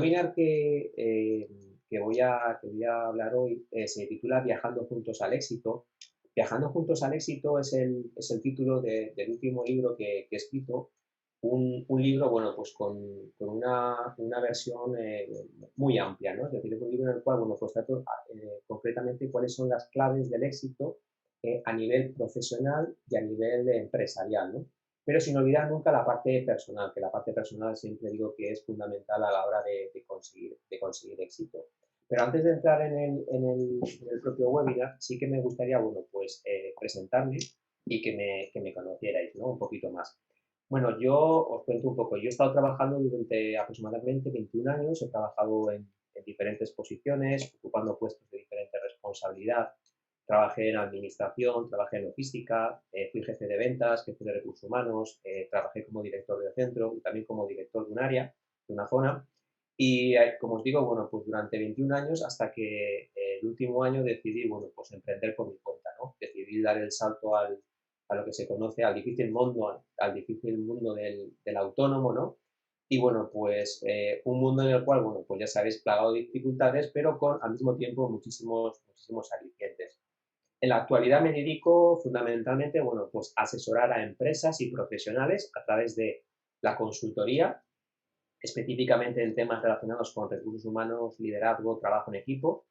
webinar que voy a hablar hoy se titula Viajando juntos al éxito. Viajando juntos al éxito es el título del último libro que he escrito. Un libro, bueno, pues con una versión muy amplia, ¿no? Es decir, es un libro en el cual, bueno, pues trato concretamente cuáles son las claves del éxito a nivel profesional y a nivel empresarial, ¿no? Pero sin olvidar nunca la parte personal, que la parte personal siempre digo que es fundamental a la hora de conseguir éxito. Pero antes de entrar en el propio webinar, sí que me gustaría, bueno, pues presentarme y que me conocierais, ¿no? Un poquito más. Bueno, yo os cuento un poco. Yo he estado trabajando durante aproximadamente 21 años, he trabajado en diferentes posiciones, ocupando puestos de diferente responsabilidad. Trabajé en administración, trabajé en logística, fui jefe de ventas, jefe de recursos humanos, trabajé como director de centro y también como director de un área, de una zona. Y como os digo, bueno, pues durante 21 años hasta que el último año decidí, bueno, pues emprender por mi cuenta, ¿no? Decidí dar el salto a lo que se conoce, al difícil mundo del autónomo, ¿no? Y bueno, pues un mundo en el cual, bueno, pues ya sabéis, plagado de dificultades, pero con al mismo tiempo muchísimos alicientes. En la actualidad me dedico fundamentalmente, bueno, pues a asesorar a empresas y profesionales a través de la consultoría, específicamente en temas relacionados con recursos humanos, liderazgo, trabajo en equipo,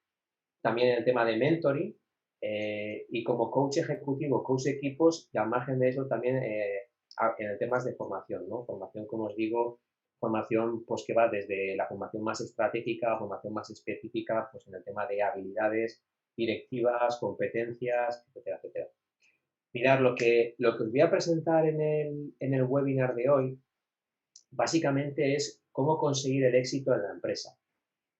también en el tema de mentoring y como coach ejecutivo, coach de equipos y al margen de eso también en el temas de formación, ¿no? Formación, como os digo, formación pues que va desde la formación más estratégica a formación más específica, pues en el tema de habilidades directivas, competencias, etcétera, etcétera. Mirad, lo que os voy a presentar en el webinar de hoy básicamente es cómo conseguir el éxito en la empresa.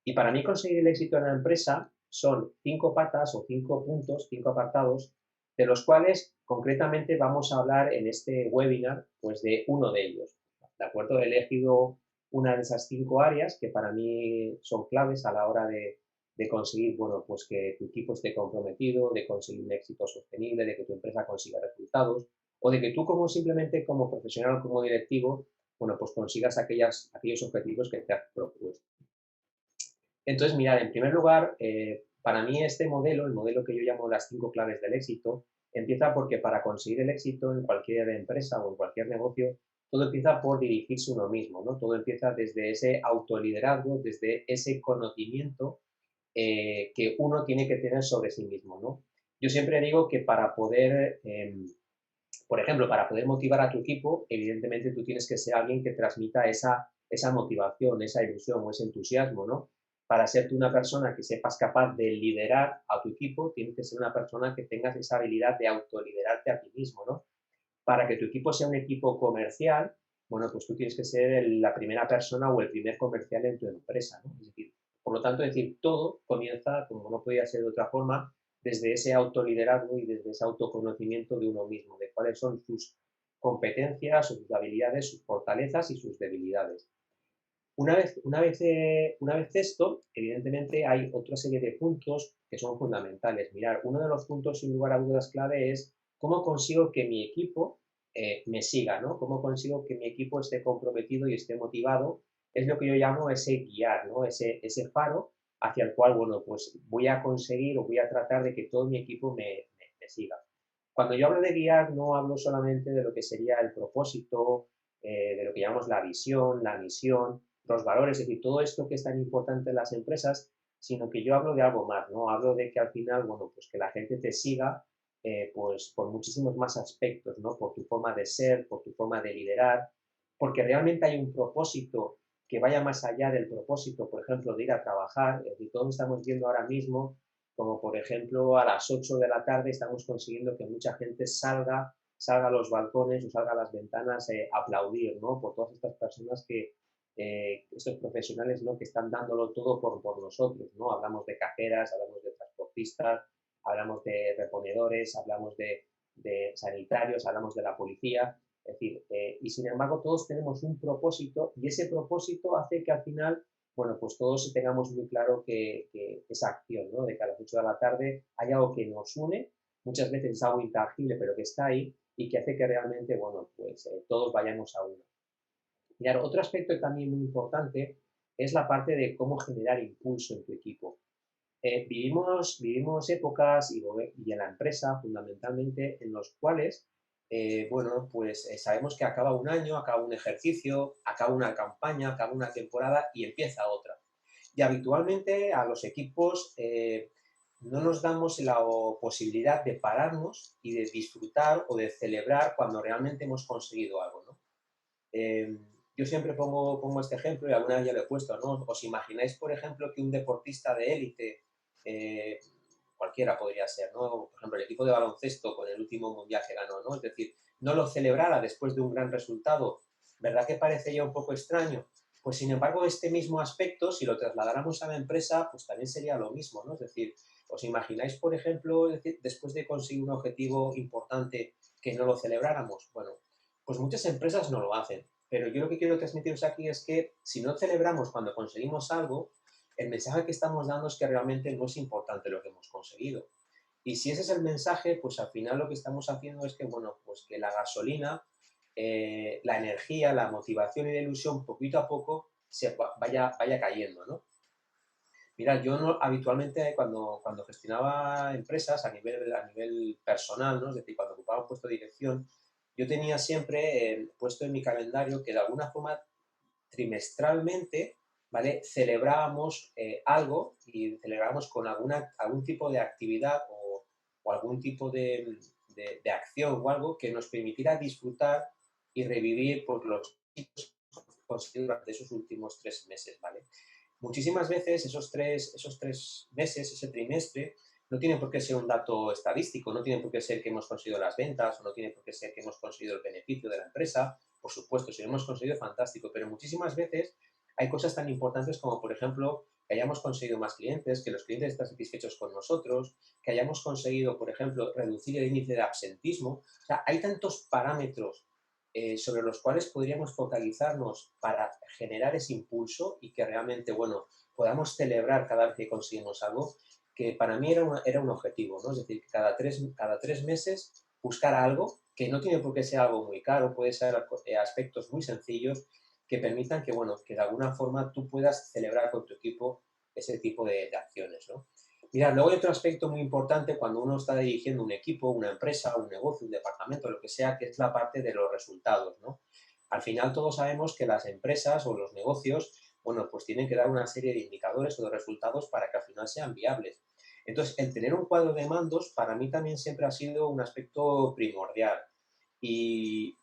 Y para mí conseguir el éxito en la empresa son 5 patas o 5 puntos, 5 apartados, de los cuales concretamente vamos a hablar en este webinar, pues de uno de ellos. ¿De acuerdo? He elegido una de esas 5 áreas que para mí son claves a la hora de conseguir, bueno, pues que tu equipo esté comprometido, de conseguir un éxito sostenible, de que tu empresa consiga resultados, o de que tú como simplemente como profesional, como directivo, bueno, pues consigas aquellos objetivos que te has propuesto. Entonces, mirad, en primer lugar, para mí este modelo, el modelo que yo llamo las 5 claves del éxito, empieza porque para conseguir el éxito en cualquier empresa o en cualquier negocio, todo empieza por dirigirse uno mismo, ¿no? Todo empieza desde ese autoliderazgo, desde ese conocimiento que uno tiene que tener sobre sí mismo, ¿no? Yo siempre digo que para poder, por ejemplo, para poder motivar a tu equipo, evidentemente tú tienes que ser alguien que transmita esa motivación, esa ilusión o ese entusiasmo, ¿no? Para ser tú una persona que sepas capaz de liderar a tu equipo, tienes que ser una persona que tengas esa habilidad de autoliderarte a ti mismo, ¿no? Para que tu equipo sea un equipo comercial, bueno, pues tú tienes que ser la primera persona o el primer comercial en tu empresa, ¿no? Es decir, por lo tanto, decir, todo comienza, como no podía ser de otra forma, desde ese autoliderazgo y desde ese autoconocimiento de uno mismo, de cuáles son sus competencias, sus habilidades, sus fortalezas y sus debilidades. Una vez esto, evidentemente hay otra serie de puntos que son fundamentales. Mirar, uno de los puntos sin lugar a dudas clave es cómo consigo que mi equipo me siga, ¿no? Cómo consigo que mi equipo esté comprometido y esté motivado. Es lo que yo llamo ese guiar, ¿no? Ese faro hacia el cual, bueno, pues voy a conseguir o voy a tratar de que todo mi equipo me siga. Cuando yo hablo de guiar, no hablo solamente de lo que sería el propósito, de lo que llamamos la visión, la misión, los valores, es decir, todo esto que es tan importante en las empresas, sino que yo hablo de algo más, ¿no? Hablo de que al final, bueno, pues que la gente te siga, pues por muchísimos más aspectos, ¿no? Por tu forma de ser, por tu forma de liderar, porque realmente hay un propósito que vaya más allá del propósito, por ejemplo, de ir a trabajar, es decir, todos estamos viendo ahora mismo, como por ejemplo a las 8 de la tarde estamos consiguiendo que mucha gente salga a los balcones o salga a las ventanas a aplaudir, ¿no? Por todas estas personas estos profesionales, ¿no? Que están dándolo todo por nosotros, ¿no? Hablamos de cajeras, hablamos de transportistas, hablamos de reponedores, hablamos de sanitarios, hablamos de la policía, es decir, y sin embargo todos tenemos un propósito y ese propósito hace que al final, bueno, pues todos tengamos muy claro que esa acción, ¿no? De que a las 8 de la tarde hay algo que nos une, muchas veces es algo intangible, pero que está ahí y que hace que realmente, bueno, pues todos vayamos a uno. Mirad, otro aspecto también muy importante es la parte de cómo generar impulso en tu equipo. Vivimos épocas y en la empresa fundamentalmente en los cuales, bueno, pues sabemos que acaba un año, acaba un ejercicio, acaba una campaña, acaba una temporada y empieza otra. Y habitualmente a los equipos no nos damos la posibilidad de pararnos y de disfrutar o de celebrar cuando realmente hemos conseguido algo, ¿no? Eh, yo siempre pongo este ejemplo y alguna vez ya lo he puesto, ¿no? ¿Os imagináis, por ejemplo, que un deportista de élite, eh, cualquiera podría ser, ¿no? Por ejemplo, el equipo de baloncesto con el último mundial que ganó, ¿no? Es decir, no lo celebrara después de un gran resultado, ¿verdad que parece ya un poco extraño? Pues sin embargo, este mismo aspecto, si lo trasladáramos a la empresa, pues también sería lo mismo, ¿no? Es decir, ¿os imagináis, por ejemplo, después de conseguir un objetivo importante que no lo celebráramos? Bueno, pues muchas empresas no lo hacen, pero yo lo que quiero transmitiros aquí es que si no celebramos cuando conseguimos algo, el mensaje que estamos dando es que realmente no es importante lo que hemos conseguido. Y si ese es el mensaje, pues al final lo que estamos haciendo es que, bueno, pues que la gasolina, la energía, la motivación y la ilusión, poquito a poco, vaya cayendo, ¿no? Mira, yo habitualmente cuando gestionaba empresas a nivel personal, ¿no? Es decir, cuando ocupaba un puesto de dirección, yo tenía siempre puesto en mi calendario que de alguna forma trimestralmente, ¿vale? Celebrábamos algo y celebrábamos con algún tipo de actividad o algún tipo de acción o algo que nos permitiera disfrutar y revivir por los conseguidos durante esos últimos 3 meses, ¿vale? Muchísimas veces esos tres meses, ese trimestre, no tiene por qué ser un dato estadístico, no tiene por qué ser que hemos conseguido las ventas o no tiene por qué ser que hemos conseguido el beneficio de la empresa. Por supuesto, si lo hemos conseguido, fantástico, pero muchísimas veces hay cosas tan importantes como, por ejemplo, que hayamos conseguido más clientes, que los clientes estén satisfechos con nosotros, que hayamos conseguido, por ejemplo, reducir el índice de absentismo. O sea, hay tantos parámetros sobre los cuales podríamos focalizarnos para generar ese impulso y que realmente, bueno, podamos celebrar cada vez que conseguimos algo, que para mí era un objetivo, ¿no? Es decir, cada tres meses buscar algo que no tiene por qué ser algo muy caro, puede ser aspectos muy sencillos que permitan que, bueno, que de alguna forma tú puedas celebrar con tu equipo ese tipo de acciones, ¿no? Mira, luego hay otro aspecto muy importante cuando uno está dirigiendo un equipo, una empresa, un negocio, un departamento, lo que sea, que es la parte de los resultados, ¿no? Al final todos sabemos que las empresas o los negocios, bueno, pues tienen que dar una serie de indicadores o de resultados para que al final sean viables. Entonces, el tener un cuadro de mandos para mí también siempre ha sido un aspecto primordial. Y,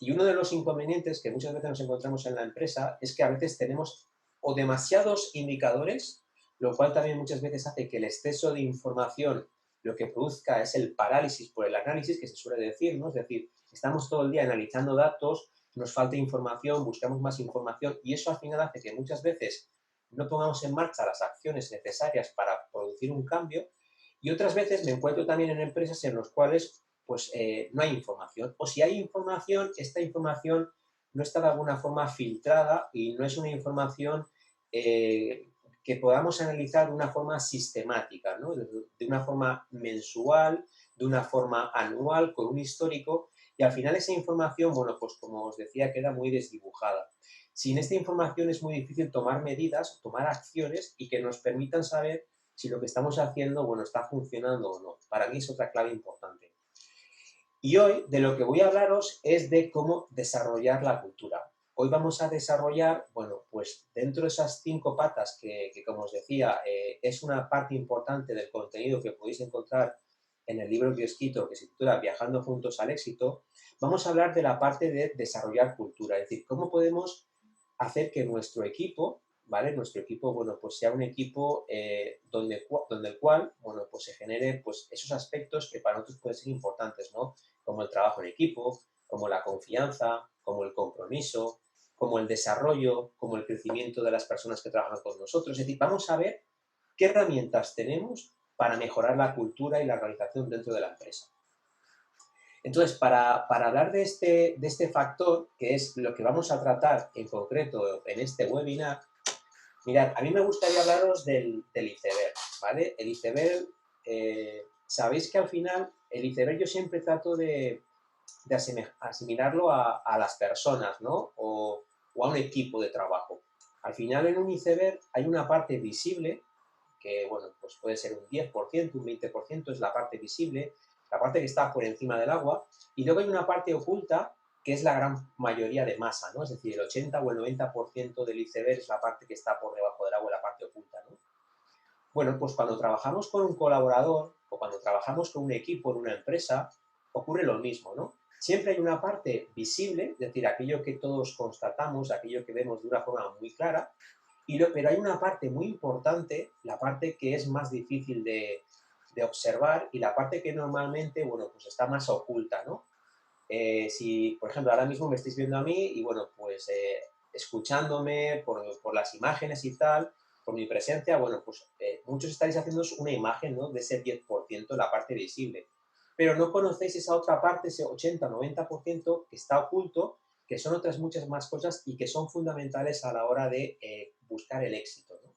y uno de los inconvenientes que muchas veces nos encontramos en la empresa es que a veces tenemos o demasiados indicadores, lo cual también muchas veces hace que el exceso de información lo que produzca es el parálisis por el análisis, que se suele decir, ¿no? Es decir, estamos todo el día analizando datos, nos falta información, buscamos más información y eso al final hace que muchas veces no pongamos en marcha las acciones necesarias para producir un cambio y otras veces me encuentro también en empresas en las cuales pues no hay información o si hay información, esta información no está de alguna forma filtrada y no es una información que podamos analizar de una forma sistemática, ¿no? De una forma mensual, de una forma anual, con un histórico, y al final esa información, bueno, pues como os decía, queda muy desdibujada. Sin esta información es muy difícil tomar medidas, tomar acciones y que nos permitan saber si lo que estamos haciendo, bueno, está funcionando o no. Para mí es otra clave importante. Y hoy de lo que voy a hablaros es de cómo desarrollar la cultura. Hoy vamos a desarrollar, bueno, pues dentro de esas 5 patas que como os decía, es una parte importante del contenido que podéis encontrar en el libro que he escrito que se titula Viajando juntos al éxito, vamos a hablar de la parte de desarrollar cultura, es decir, cómo podemos hacer que nuestro equipo, ¿vale? Nuestro equipo, bueno, pues sea un equipo donde el cual, bueno, pues se genere pues esos aspectos que para nosotros pueden ser importantes, ¿no? Como el trabajo en equipo, como la confianza, como el compromiso, como el desarrollo, como el crecimiento de las personas que trabajan con nosotros. Es decir, vamos a ver qué herramientas tenemos para mejorar la cultura y la organización dentro de la empresa. Entonces, para hablar de este factor, que es lo que vamos a tratar en concreto en este webinar, mirad, a mí me gustaría hablaros del iceberg, ¿vale? El iceberg, sabéis que al final, el iceberg yo siempre trato de asimilarlo a las personas, ¿no? O a un equipo de trabajo. Al final en un iceberg hay una parte visible, que bueno, pues puede ser un 10%, un 20%, es la parte visible, la parte que está por encima del agua, y luego hay una parte oculta, que es la gran mayoría de masa, ¿no? Es decir, el 80 o el 90% del iceberg es la parte que está por debajo del agua, la parte oculta, ¿no? Bueno, pues cuando trabajamos con un colaborador o cuando trabajamos con un equipo en una empresa, ocurre lo mismo, ¿no? Siempre hay una parte visible, es decir, aquello que todos constatamos, aquello que vemos de una forma muy clara, pero hay una parte muy importante, la parte que es más difícil de observar y la parte que normalmente, bueno, pues está más oculta, ¿no? Si, por ejemplo, ahora mismo me estáis viendo a mí y, bueno, pues escuchándome por las imágenes y tal, por mi presencia, bueno, pues muchos estáis haciendo una imagen, ¿no? De ese 10%, la parte visible. Pero no conocéis esa otra parte, ese 80-90% que está oculto, que son otras muchas más cosas y que son fundamentales a la hora de buscar el éxito, ¿no?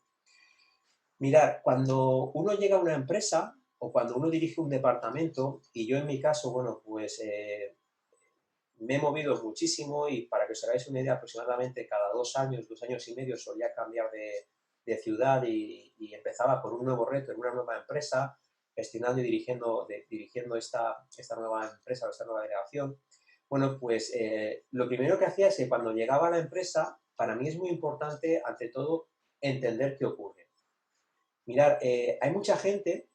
Mirar, cuando uno llega a una empresa o cuando uno dirige un departamento, y yo en mi caso, bueno, pues me he movido muchísimo y para que os hagáis una idea, aproximadamente cada 2 años, 2 años y medio solía cambiar de ciudad y empezaba con un nuevo reto en una nueva empresa, gestionando y dirigiendo esta nueva empresa o esta nueva delegación. Bueno, pues lo primero que hacía es que cuando llegaba a la empresa, para mí es muy importante, ante todo, entender qué ocurre. Mirar, hay mucha gente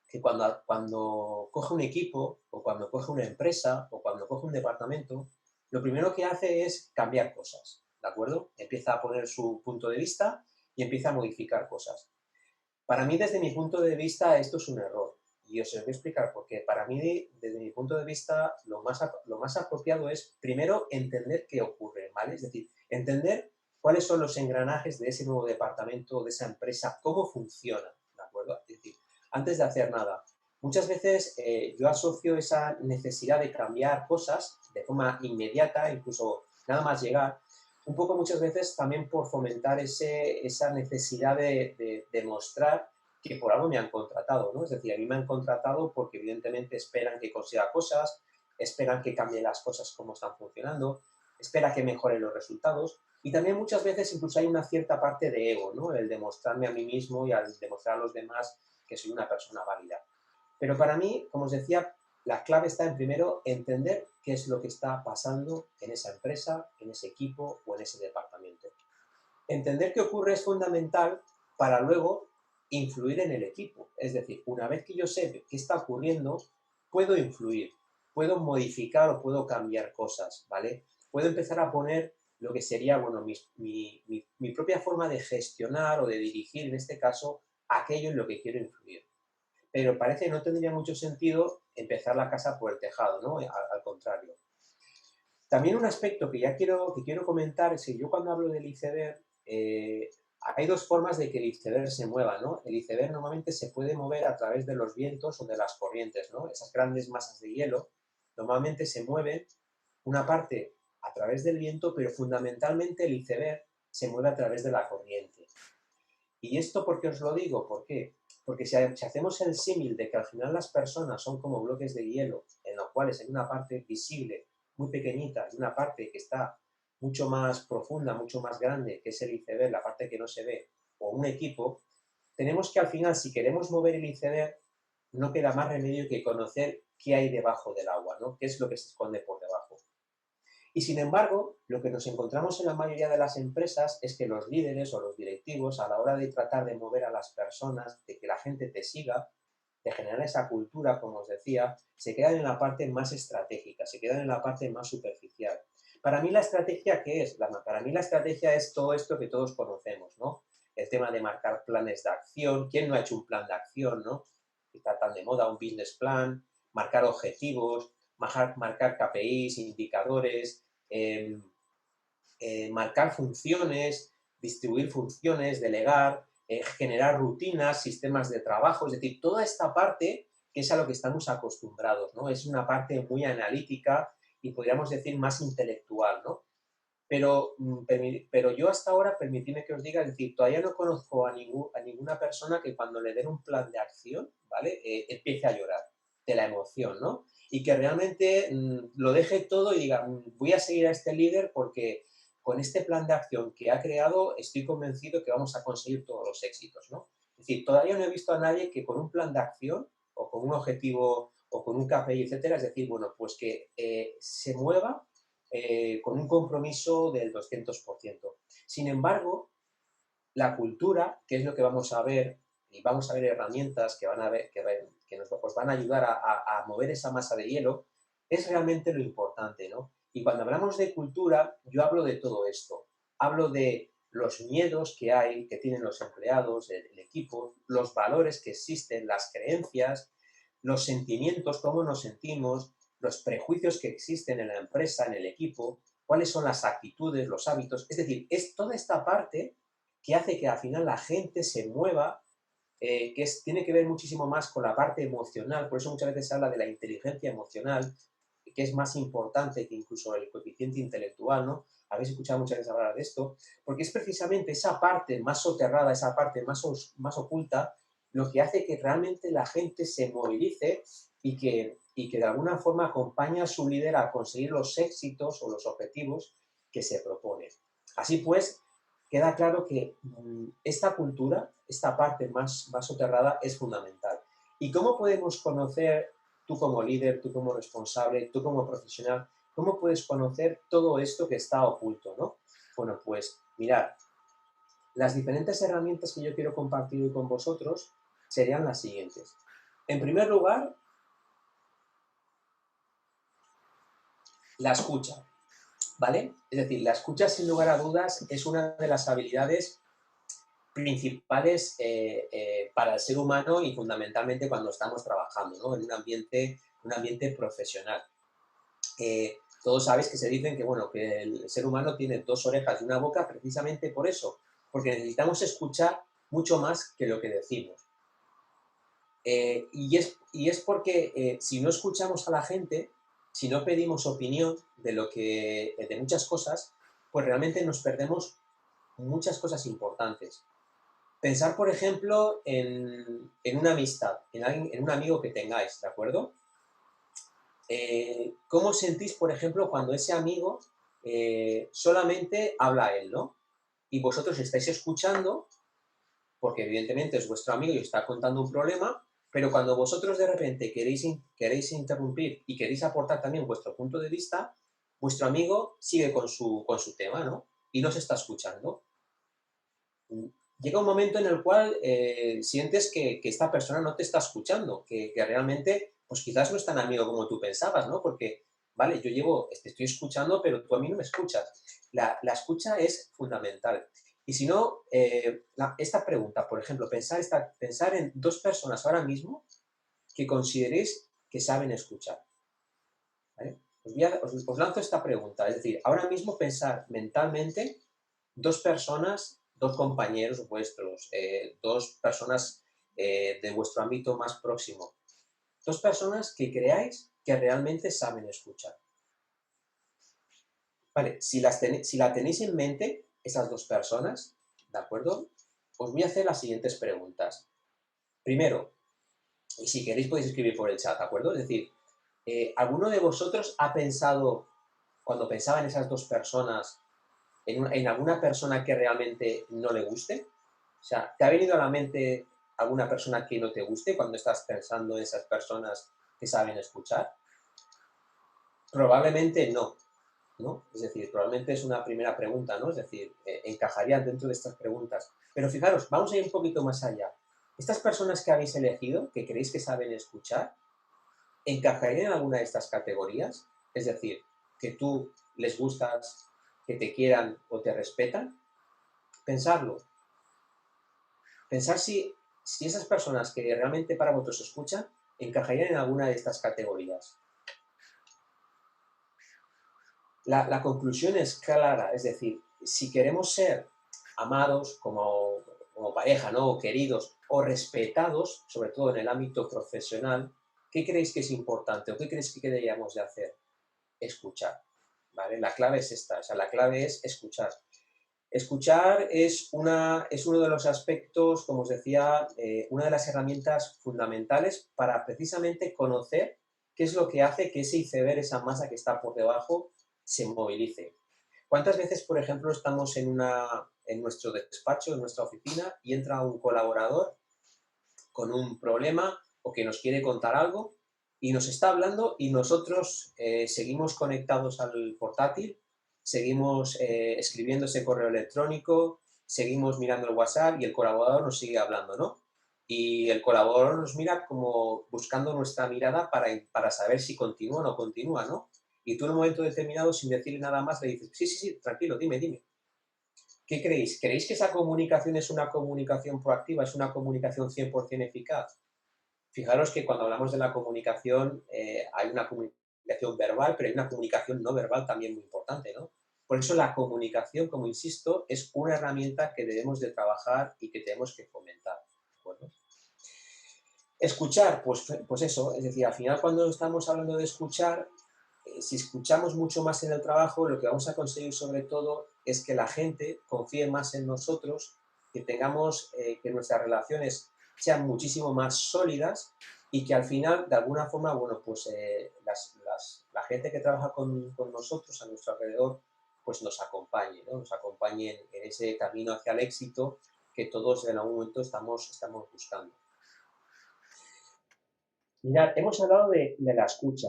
que cuando coge un equipo o cuando coge una empresa o cuando coge un departamento, lo primero que hace es cambiar cosas, ¿de acuerdo? Empieza a poner su punto de vista y empieza a modificar cosas. Para mí, desde mi punto de vista, esto es un error. Y os voy a explicar por qué. Para mí, desde mi punto de vista, lo más apropiado es, primero, entender qué ocurre, ¿vale? Es decir, entender cuáles son los engranajes de ese nuevo departamento, de esa empresa, cómo funciona, ¿de acuerdo? Es decir, antes de hacer nada. Muchas veces yo asocio esa necesidad de cambiar cosas de forma inmediata, incluso nada más llegar, un poco muchas veces también por fomentar esa necesidad de demostrar que por algo me han contratado, ¿no? Es decir, a mí me han contratado porque evidentemente esperan que consiga cosas, esperan que cambie las cosas como están funcionando, espera que mejore los resultados y también muchas veces incluso hay una cierta parte de ego, ¿no? El demostrarme a mí mismo y al demostrar a los demás que soy una persona válida. Pero para mí, como os decía, la clave está en primero entender qué es lo que está pasando en esa empresa, en ese equipo o en ese departamento. Entender qué ocurre es fundamental para luego influir en el equipo. Es decir, una vez que yo sé qué está ocurriendo, puedo influir, puedo modificar o puedo cambiar cosas, ¿vale? Puedo empezar a poner lo que sería, bueno, mi propia forma de gestionar o de dirigir, en este caso, aquello en lo que quiero influir. Pero parece que no tendría mucho sentido empezar la casa por el tejado, ¿no? Al contrario. También un aspecto que quiero comentar es que yo cuando hablo del iceberg, hay dos formas de que el iceberg se mueva, ¿no? El iceberg normalmente se puede mover a través de los vientos o de las corrientes, ¿no? Esas grandes masas de hielo normalmente se mueven una parte a través del viento, pero fundamentalmente el iceberg se mueve a través de la corriente. ¿Y esto por qué os lo digo? ¿Por qué? Porque si hacemos el símil de que al final las personas son como bloques de hielo, en los cuales hay una parte visible muy pequeñita y una parte que está mucho más profunda, mucho más grande, que es el iceberg, la parte que no se ve, o un equipo, tenemos que al final, si queremos mover el iceberg, no queda más remedio que conocer qué hay debajo del agua, ¿no? ¿Qué es lo que se esconde por debajo? Y sin embargo, lo que nos encontramos en la mayoría de las empresas es que los líderes o los directivos, a la hora de tratar de mover a las personas, de que la gente te siga, de generar esa cultura, como os decía, se quedan en la parte más estratégica, se quedan en la parte más superficial. Para mí la estrategia, ¿qué es? Para mí la estrategia es todo esto que todos conocemos, ¿no? El tema de marcar planes de acción. ¿Quién no ha hecho un plan de acción, no? Que está tan de moda, un business plan, marcar objetivos, marcar KPIs, indicadores, eh, marcar funciones, distribuir funciones, delegar, generar rutinas, sistemas de trabajo, es decir, toda esta parte que es a lo que estamos acostumbrados, ¿no? Es una parte muy analítica y podríamos decir más intelectual, ¿no? Pero yo hasta ahora, permitidme que os diga, es decir, todavía no conozco a ninguna persona que cuando le den un plan de acción, ¿vale? Empiece a llorar de la emoción, ¿no? Y que realmente lo deje todo y diga, voy a seguir a este líder porque con este plan de acción que ha creado, estoy convencido que vamos a conseguir todos los éxitos, ¿no? Es decir, todavía no he visto a nadie que con un plan de acción o con un objetivo o con un KPI, etcétera, es decir, bueno, pues que se mueva con un compromiso del 200%. Sin embargo, la cultura, que es lo que vamos a ver, y vamos a ver herramientas que, van a ver, que nos pues van a ayudar a mover esa masa de hielo, es realmente lo importante, ¿no? Y cuando hablamos de cultura, yo hablo de todo esto. Hablo de los miedos que hay, que tienen los empleados, el equipo, los valores que existen, las creencias, los sentimientos, cómo nos sentimos, los prejuicios que existen en la empresa, en el equipo, cuáles son las actitudes, los hábitos. Es decir, es toda esta parte que hace que al final la gente se mueva, tiene que ver muchísimo más con la parte emocional, por eso muchas veces se habla de la inteligencia emocional, que es más importante que incluso el coeficiente intelectual, ¿no? Habéis escuchado muchas veces hablar de esto, porque es precisamente esa parte más soterrada, esa parte más oculta, lo que hace que realmente la gente se movilice y que de alguna forma acompañe a su líder a conseguir los éxitos o los objetivos que se propone. Así pues, queda claro que esta cultura, esta parte más soterrada, es fundamental. ¿Y cómo podemos conocer, tú como líder, tú como responsable, tú como profesional, cómo puedes conocer todo esto que está oculto, ¿no? Bueno, pues mirad, las diferentes herramientas que yo quiero compartir hoy con vosotros serían las siguientes. En primer lugar, la escucha, ¿vale? Es decir, la escucha, sin lugar a dudas, es una de las habilidades principales para el ser humano y fundamentalmente cuando estamos trabajando, ¿no? En un ambiente profesional. Todos sabéis que se dicen que, bueno, que el ser humano tiene dos orejas y una boca precisamente por eso, porque necesitamos escuchar mucho más que lo que decimos. Y es porque si no escuchamos a la gente, si no pedimos opinión de muchas cosas, pues realmente nos perdemos muchas cosas importantes. Pensar, por ejemplo, en una amistad, en un amigo que tengáis, ¿de acuerdo? ¿Cómo sentís, por ejemplo, cuando ese amigo solamente habla a él, ¿no? Y vosotros estáis escuchando, porque evidentemente es vuestro amigo y os está contando un problema, pero cuando vosotros de repente queréis interrumpir y queréis aportar también vuestro punto de vista, vuestro amigo sigue con su tema, ¿no? Y no se está escuchando. Llega un momento en el cual sientes que esta persona no te está escuchando, que realmente, pues quizás no es tan amigo como tú pensabas, ¿no? Porque, vale, te estoy escuchando, pero tú a mí no me escuchas. La escucha es fundamental. Y si no, esta pregunta, por ejemplo, pensar en dos personas ahora mismo que consideréis que saben escuchar, ¿vale? Os lanzo esta pregunta, es decir, ahora mismo pensar mentalmente dos personas, dos compañeros vuestros, dos personas de vuestro ámbito más próximo, dos personas que creáis que realmente saben escuchar. Vale, si la tenéis en mente, esas dos personas, ¿de acuerdo? Os voy a hacer las siguientes preguntas. Primero, y si queréis podéis escribir por el chat, ¿de acuerdo? Es decir, ¿alguno de vosotros ha pensado, cuando pensaba en esas dos personas, en alguna persona que realmente no le guste? O sea, ¿te ha venido a la mente alguna persona que no te guste cuando estás pensando en esas personas que saben escuchar? Probablemente no, ¿no? Es decir, probablemente es una primera pregunta, ¿no? Es decir, encajarían dentro de estas preguntas. Pero fijaros, vamos a ir un poquito más allá. Estas personas que habéis elegido, que creéis que saben escuchar, ¿encajarían en alguna de estas categorías? Es decir, que tú les gustas, que te quieran o te respetan. Pensarlo. Pensar si esas personas que realmente para vosotros escuchan encajarían en alguna de estas categorías. La conclusión es clara, es decir, si queremos ser amados como pareja, ¿no? O queridos o respetados, sobre todo en el ámbito profesional, ¿qué creéis que es importante o qué creéis que deberíamos de hacer? Escuchar, ¿vale? La clave es esta, o sea, la clave es escuchar. Escuchar es uno de los aspectos, como os decía, una de las herramientas fundamentales para precisamente conocer qué es lo que hace que ese iceberg, esa masa que está por debajo, se movilice. ¿Cuántas veces, por ejemplo, estamos en nuestro despacho, en nuestra oficina, y entra un colaborador con un problema o que nos quiere contar algo y nos está hablando y nosotros seguimos conectados al portátil, seguimos escribiendo ese correo electrónico, seguimos mirando el WhatsApp y el colaborador nos sigue hablando, ¿no? Y el colaborador nos mira como buscando nuestra mirada para saber si continúa o no continúa, ¿no? Y tú en un momento determinado, sin decirle nada más, le dices, sí, sí, sí, tranquilo, dime, dime. ¿Qué creéis? ¿Creéis que esa comunicación es una comunicación proactiva, es una comunicación 100% eficaz? Fijaros que cuando hablamos de la comunicación, hay una comunicación verbal, pero hay una comunicación no verbal también muy importante, ¿no? Por eso la comunicación, como insisto, es una herramienta que debemos de trabajar y que tenemos que fomentar. ¿De acuerdo? Escuchar, pues eso, es decir, al final cuando estamos hablando de escuchar, si escuchamos mucho más en el trabajo, lo que vamos a conseguir sobre todo es que la gente confíe más en nosotros, que tengamos, que nuestras relaciones sean muchísimo más sólidas y que al final, de alguna forma, bueno, pues la gente que trabaja con nosotros a nuestro alrededor, pues nos acompañe, ¿no? Nos acompañe en ese camino hacia el éxito que todos en algún momento estamos buscando. Mirad, hemos hablado de la escucha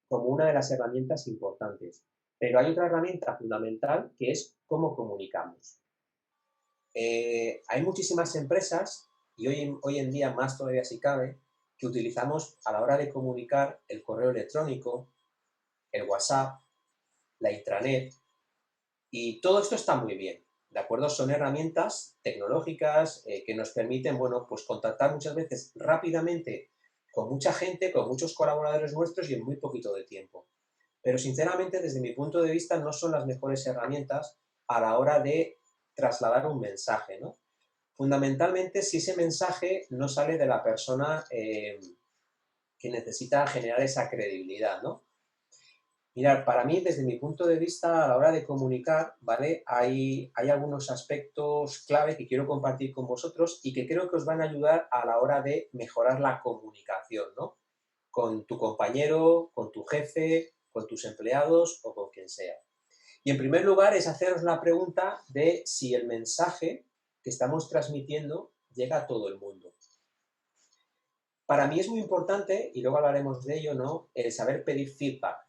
como una de las herramientas importantes, pero hay otra herramienta fundamental que es cómo comunicamos. Hay muchísimas empresas, y hoy en día más todavía si cabe, que utilizamos a la hora de comunicar el correo electrónico, el WhatsApp, la intranet, y todo esto está muy bien, ¿de acuerdo? Son herramientas tecnológicas que nos permiten, bueno, pues contactar muchas veces rápidamente con mucha gente, con muchos colaboradores nuestros y en muy poquito de tiempo. Pero sinceramente, desde mi punto de vista, no son las mejores herramientas a la hora de trasladar un mensaje, ¿no? Fundamentalmente, si ese mensaje no sale de la persona que necesita generar esa credibilidad, ¿no? Mirad, para mí, desde mi punto de vista, a la hora de comunicar, ¿vale? Hay algunos aspectos clave que quiero compartir con vosotros y que creo que os van a ayudar a la hora de mejorar la comunicación, ¿no? Con tu compañero, con tu jefe, con tus empleados o con quien sea. Y en primer lugar es haceros la pregunta de si el mensaje que estamos transmitiendo llega a todo el mundo. Para mí es muy importante, y luego hablaremos de ello, ¿no? El saber pedir feedback.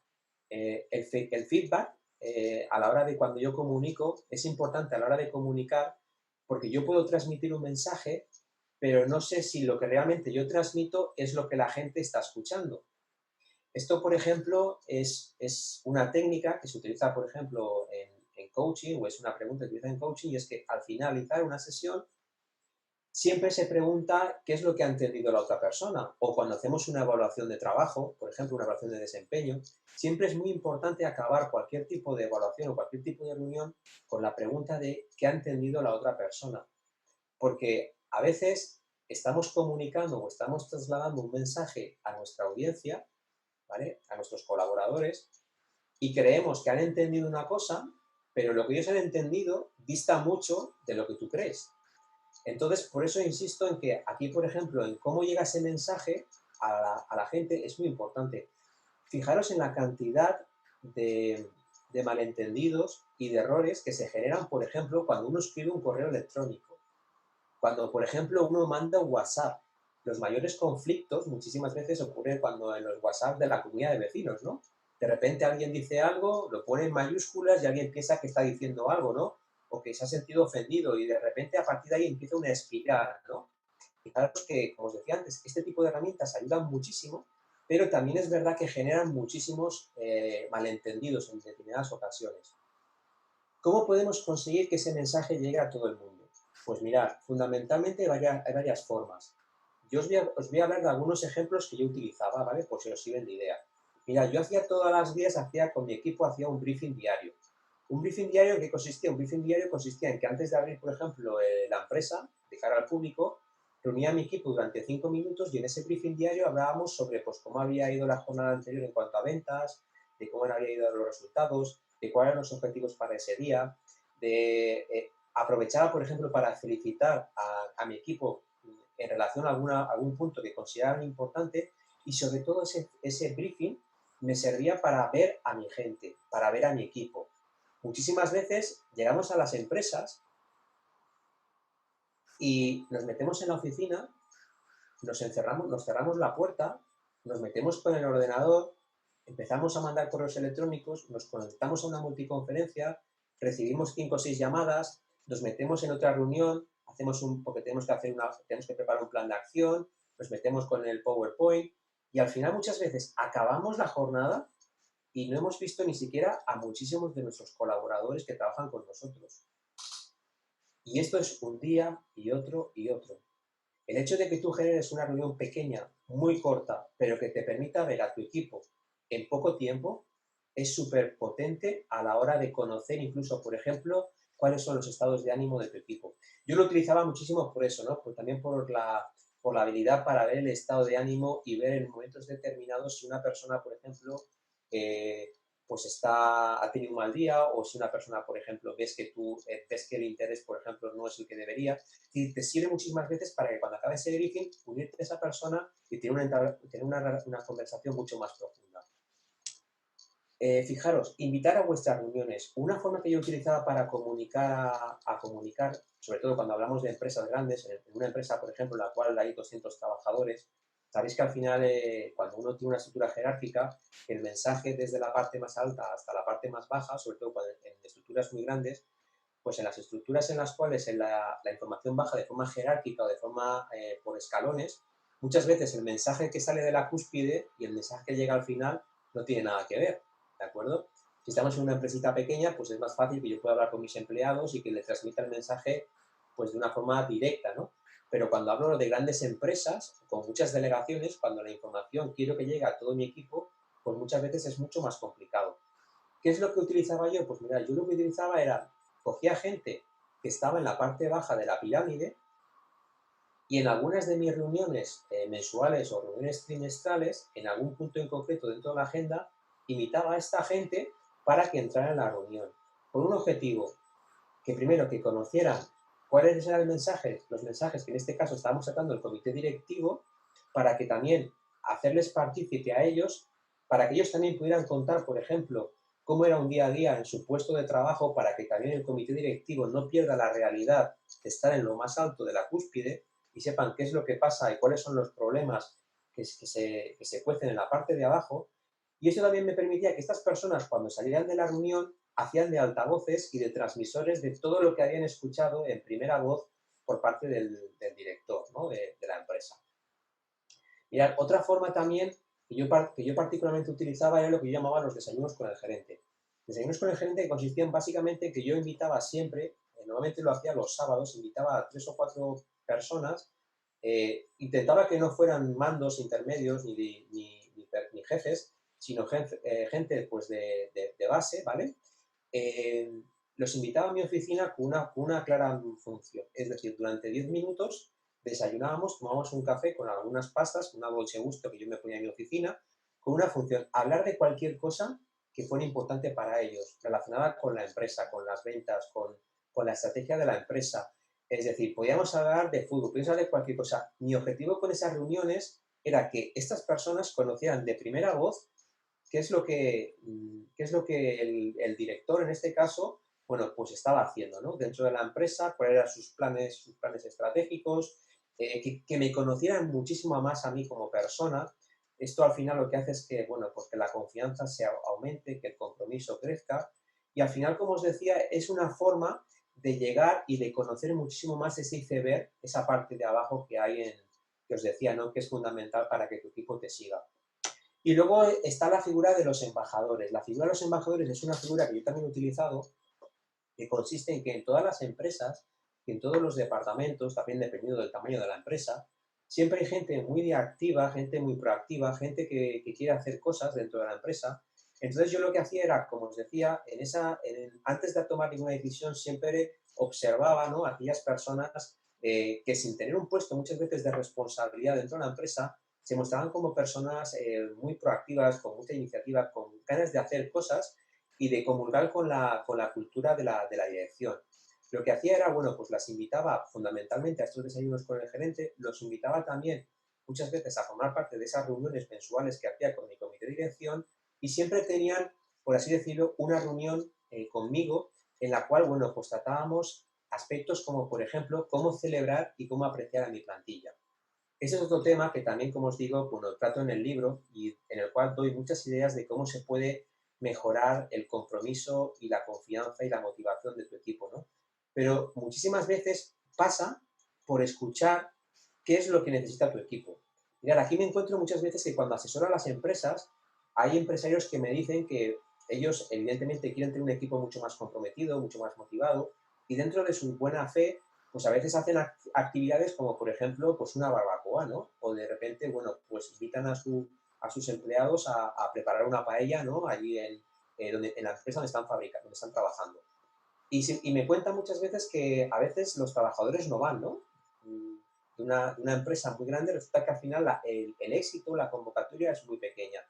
El feedback, a la hora de cuando yo comunico, es importante a la hora de comunicar porque yo puedo transmitir un mensaje, pero no sé si lo que realmente yo transmito es lo que la gente está escuchando. Esto, por ejemplo, es una técnica que se utiliza, por ejemplo, en coaching, o es una pregunta que se utiliza en coaching, y es que al finalizar una sesión siempre se pregunta qué es lo que ha entendido la otra persona. O cuando hacemos una evaluación de trabajo, por ejemplo, una evaluación de desempeño, siempre es muy importante acabar cualquier tipo de evaluación o cualquier tipo de reunión con la pregunta de qué ha entendido la otra persona. Porque a veces estamos comunicando o estamos trasladando un mensaje a nuestra audiencia, ¿vale? A nuestros colaboradores, y creemos que han entendido una cosa, pero lo que ellos han entendido dista mucho de lo que tú crees. Entonces, por eso insisto en que aquí, por ejemplo, en cómo llega ese mensaje a la gente es muy importante. Fijaros en la cantidad de malentendidos y de errores que se generan, por ejemplo, cuando uno escribe un correo electrónico. Cuando, por ejemplo, uno manda un WhatsApp. Los mayores conflictos muchísimas veces ocurren cuando en los WhatsApp de la comunidad de vecinos, ¿no? De repente alguien dice algo, lo pone en mayúsculas y alguien piensa que está diciendo algo, ¿no? O que se ha sentido ofendido y de repente a partir de ahí empieza una espiral, ¿no? Fijaros que, como os decía antes, este tipo de herramientas ayudan muchísimo, pero también es verdad que generan muchísimos malentendidos en determinadas ocasiones. ¿Cómo podemos conseguir que ese mensaje llegue a todo el mundo? Pues mirad, fundamentalmente hay varias formas. Yo os voy a hablar de algunos ejemplos que yo utilizaba, ¿vale? Por si os sirven de idea. Mira, yo hacía todas las días, con mi equipo, hacía un briefing diario. ¿Un briefing diario en qué consistía? Un briefing diario consistía en que antes de abrir, por ejemplo, la empresa, de cara al público, reunía a mi equipo durante 5 minutos y en ese briefing diario hablábamos sobre pues, cómo había ido la jornada anterior en cuanto a ventas, de cómo habían ido los resultados, de cuáles eran los objetivos para ese día, de aprovechaba, por ejemplo, para felicitar a mi equipo en relación a algún punto que consideraban importante y sobre todo ese briefing me servía para ver a mi gente, para ver a mi equipo. Muchísimas veces llegamos a las empresas y nos metemos en la oficina, nos encerramos, nos cerramos la puerta, nos metemos con el ordenador, empezamos a mandar correos electrónicos, nos conectamos a una multiconferencia, recibimos 5 o 6 llamadas, nos metemos en otra reunión, porque tenemos que preparar un plan de acción, nos metemos con el PowerPoint y al final muchas veces acabamos la jornada y no hemos visto ni siquiera a muchísimos de nuestros colaboradores que trabajan con nosotros. Y esto es un día y otro y otro. El hecho de que tú generes una reunión pequeña, muy corta, pero que te permita ver a tu equipo en poco tiempo, es súper potente a la hora de conocer incluso, por ejemplo, cuáles son los estados de ánimo de tu equipo. Yo lo utilizaba muchísimo por eso, ¿no? También por la habilidad para ver el estado de ánimo y ver en momentos determinados si una persona, por ejemplo, eh, pues ha tenido un mal día, o si una persona, por ejemplo, ves que el interés, por ejemplo, no es el que debería, y te sirve muchísimas veces para que cuando acabe ese briefing, unirte a esa persona y tener una conversación mucho más profunda. Fijaros, invitar a vuestras reuniones. Una forma que yo utilizaba para comunicar, sobre todo cuando hablamos de empresas grandes, en una empresa, por ejemplo, en la cual hay 200 trabajadores, sabéis que al final, cuando uno tiene una estructura jerárquica, el mensaje desde la parte más alta hasta la parte más baja, sobre todo en estructuras muy grandes, pues en las estructuras en las cuales la información baja de forma jerárquica o de forma por escalones, muchas veces el mensaje que sale de la cúspide y el mensaje que llega al final no tiene nada que ver, ¿de acuerdo? Si estamos en una empresita pequeña, pues es más fácil que yo pueda hablar con mis empleados y que le transmita el mensaje pues de una forma directa, ¿no? Pero cuando hablo de grandes empresas, con muchas delegaciones, cuando la información quiero que llegue a todo mi equipo, pues muchas veces es mucho más complicado. ¿Qué es lo que utilizaba yo? Pues mira, yo lo que utilizaba era, cogía gente que estaba en la parte baja de la pirámide y en algunas de mis reuniones mensuales o reuniones trimestrales, en algún punto en concreto dentro de la agenda, invitaba a esta gente para que entrara en la reunión. Con un objetivo, que primero que conocieran cuáles eran los mensajes que en este caso estábamos sacando el comité directivo, para que también hacerles partícipe a ellos, para que ellos también pudieran contar, por ejemplo, cómo era un día a día en su puesto de trabajo, para que también el comité directivo no pierda la realidad de estar en lo más alto de la cúspide y sepan qué es lo que pasa y cuáles son los problemas que se cuecen en la parte de abajo. Y eso también me permitía que estas personas, cuando salieran de la reunión, hacían de altavoces y de transmisores de todo lo que habían escuchado en primera voz por parte del director, ¿no? de la empresa. Mirad, otra forma también que yo particularmente utilizaba era lo que yo llamaba los desayunos con el gerente. Desayunos con el gerente que consistían básicamente en que yo invitaba siempre, normalmente lo hacía los sábados, invitaba a 3 o 4 personas, intentaba que no fueran mandos intermedios ni jefes, sino gente pues de base, ¿vale? Eh, los invitaba a mi oficina con una clara función, es decir, durante 10 minutos desayunábamos, tomábamos un café con algunas pastas, una dolce gusto que yo me ponía en mi oficina, con una función, hablar de cualquier cosa que fuera importante para ellos, relacionada con la empresa, con las ventas, con la estrategia de la empresa. Es decir, podíamos hablar de fútbol, podíamos hablar de cualquier cosa. Mi objetivo con esas reuniones era que estas personas conocieran de primera voz qué es lo que el director, en este caso, bueno, pues estaba haciendo, ¿no? Dentro de la empresa, cuáles eran sus planes estratégicos, que me conocieran muchísimo más a mí como persona. Esto al final lo que hace es que, bueno, pues que la confianza se aumente, que el compromiso crezca. Y al final, como os decía, es una forma de llegar y de conocer muchísimo más ese iceberg, esa parte de abajo que os decía, ¿no? Que es fundamental para que tu equipo te siga. Y luego está la figura de los embajadores. La figura de los embajadores es una figura que yo también he utilizado, que consiste en que en todas las empresas, y en todos los departamentos, también dependiendo del tamaño de la empresa, siempre hay gente muy activa, gente muy proactiva, gente que quiere hacer cosas dentro de la empresa. Entonces yo lo que hacía era, como os decía, antes de tomar ninguna decisión, siempre observaba, ¿no?, a aquellas personas que sin tener un puesto muchas veces de responsabilidad dentro de la empresa, se mostraban como personas muy proactivas, con mucha iniciativa, con ganas de hacer cosas y de comulgar con la cultura de la dirección. Lo que hacía era, bueno, pues las invitaba fundamentalmente a estos desayunos con el gerente, los invitaba también muchas veces a formar parte de esas reuniones mensuales que hacía con mi comité de dirección y siempre tenían, por así decirlo, una reunión conmigo, en la cual, bueno, pues tratábamos aspectos como, por ejemplo, cómo celebrar y cómo apreciar a mi plantilla. Ese es otro tema que también, como os digo, bueno, trato en el libro y en el cual doy muchas ideas de cómo se puede mejorar el compromiso y la confianza y la motivación de tu equipo, ¿no? Pero muchísimas veces pasa por escuchar qué es lo que necesita tu equipo. Mirad, aquí me encuentro muchas veces que cuando asesoro a las empresas, hay empresarios que me dicen que ellos evidentemente quieren tener un equipo mucho más comprometido, mucho más motivado, y dentro de su buena fe, pues a veces hacen actividades como, por ejemplo, pues una barbacoa, ¿no? O de repente, bueno, pues invitan a sus empleados a preparar una paella, ¿no? Allí en la empresa donde están fabricando, donde están trabajando. Y me cuentan muchas veces que a veces los trabajadores no van, ¿no? De una empresa muy grande, resulta que al final el éxito, la convocatoria es muy pequeña.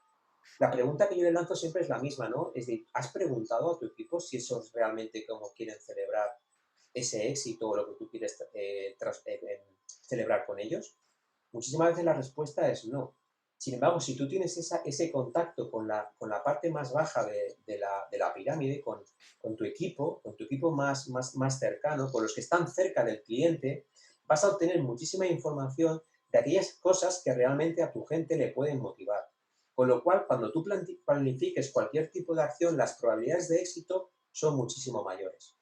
La pregunta que yo le lanzo siempre es la misma, ¿no? Es de, ¿has preguntado a tu equipo si eso es realmente cómo quieren celebrar ese éxito o lo que tú quieres celebrar con ellos? Muchísimas veces la respuesta es no. Sin embargo, si tú tienes ese contacto con la parte más baja de la pirámide, con tu equipo más cercano, con los que están cerca del cliente, vas a obtener muchísima información de aquellas cosas que realmente a tu gente le pueden motivar. Con lo cual, cuando tú planifiques cualquier tipo de acción, las probabilidades de éxito son muchísimo mayores.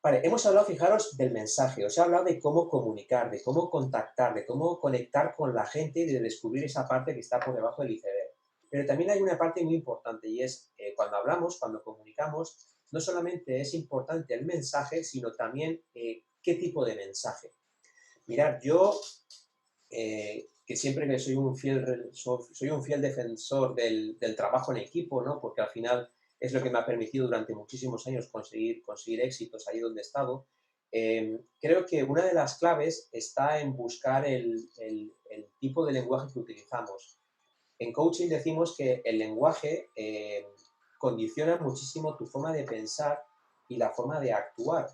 Vale, hemos hablado, fijaros, del mensaje, os he hablado de cómo comunicar, de cómo contactar, de cómo conectar con la gente y de descubrir esa parte que está por debajo del iceberg. Pero también hay una parte muy importante y es cuando hablamos, cuando comunicamos, no solamente es importante el mensaje, sino también qué tipo de mensaje. Mirad, yo que siempre que soy un fiel defensor del trabajo en equipo, ¿no? Porque al final es lo que me ha permitido durante muchísimos años conseguir éxitos ahí donde he estado. Creo que una de las claves está en buscar el tipo de lenguaje que utilizamos. En coaching decimos que el lenguaje condiciona muchísimo tu forma de pensar y la forma de actuar.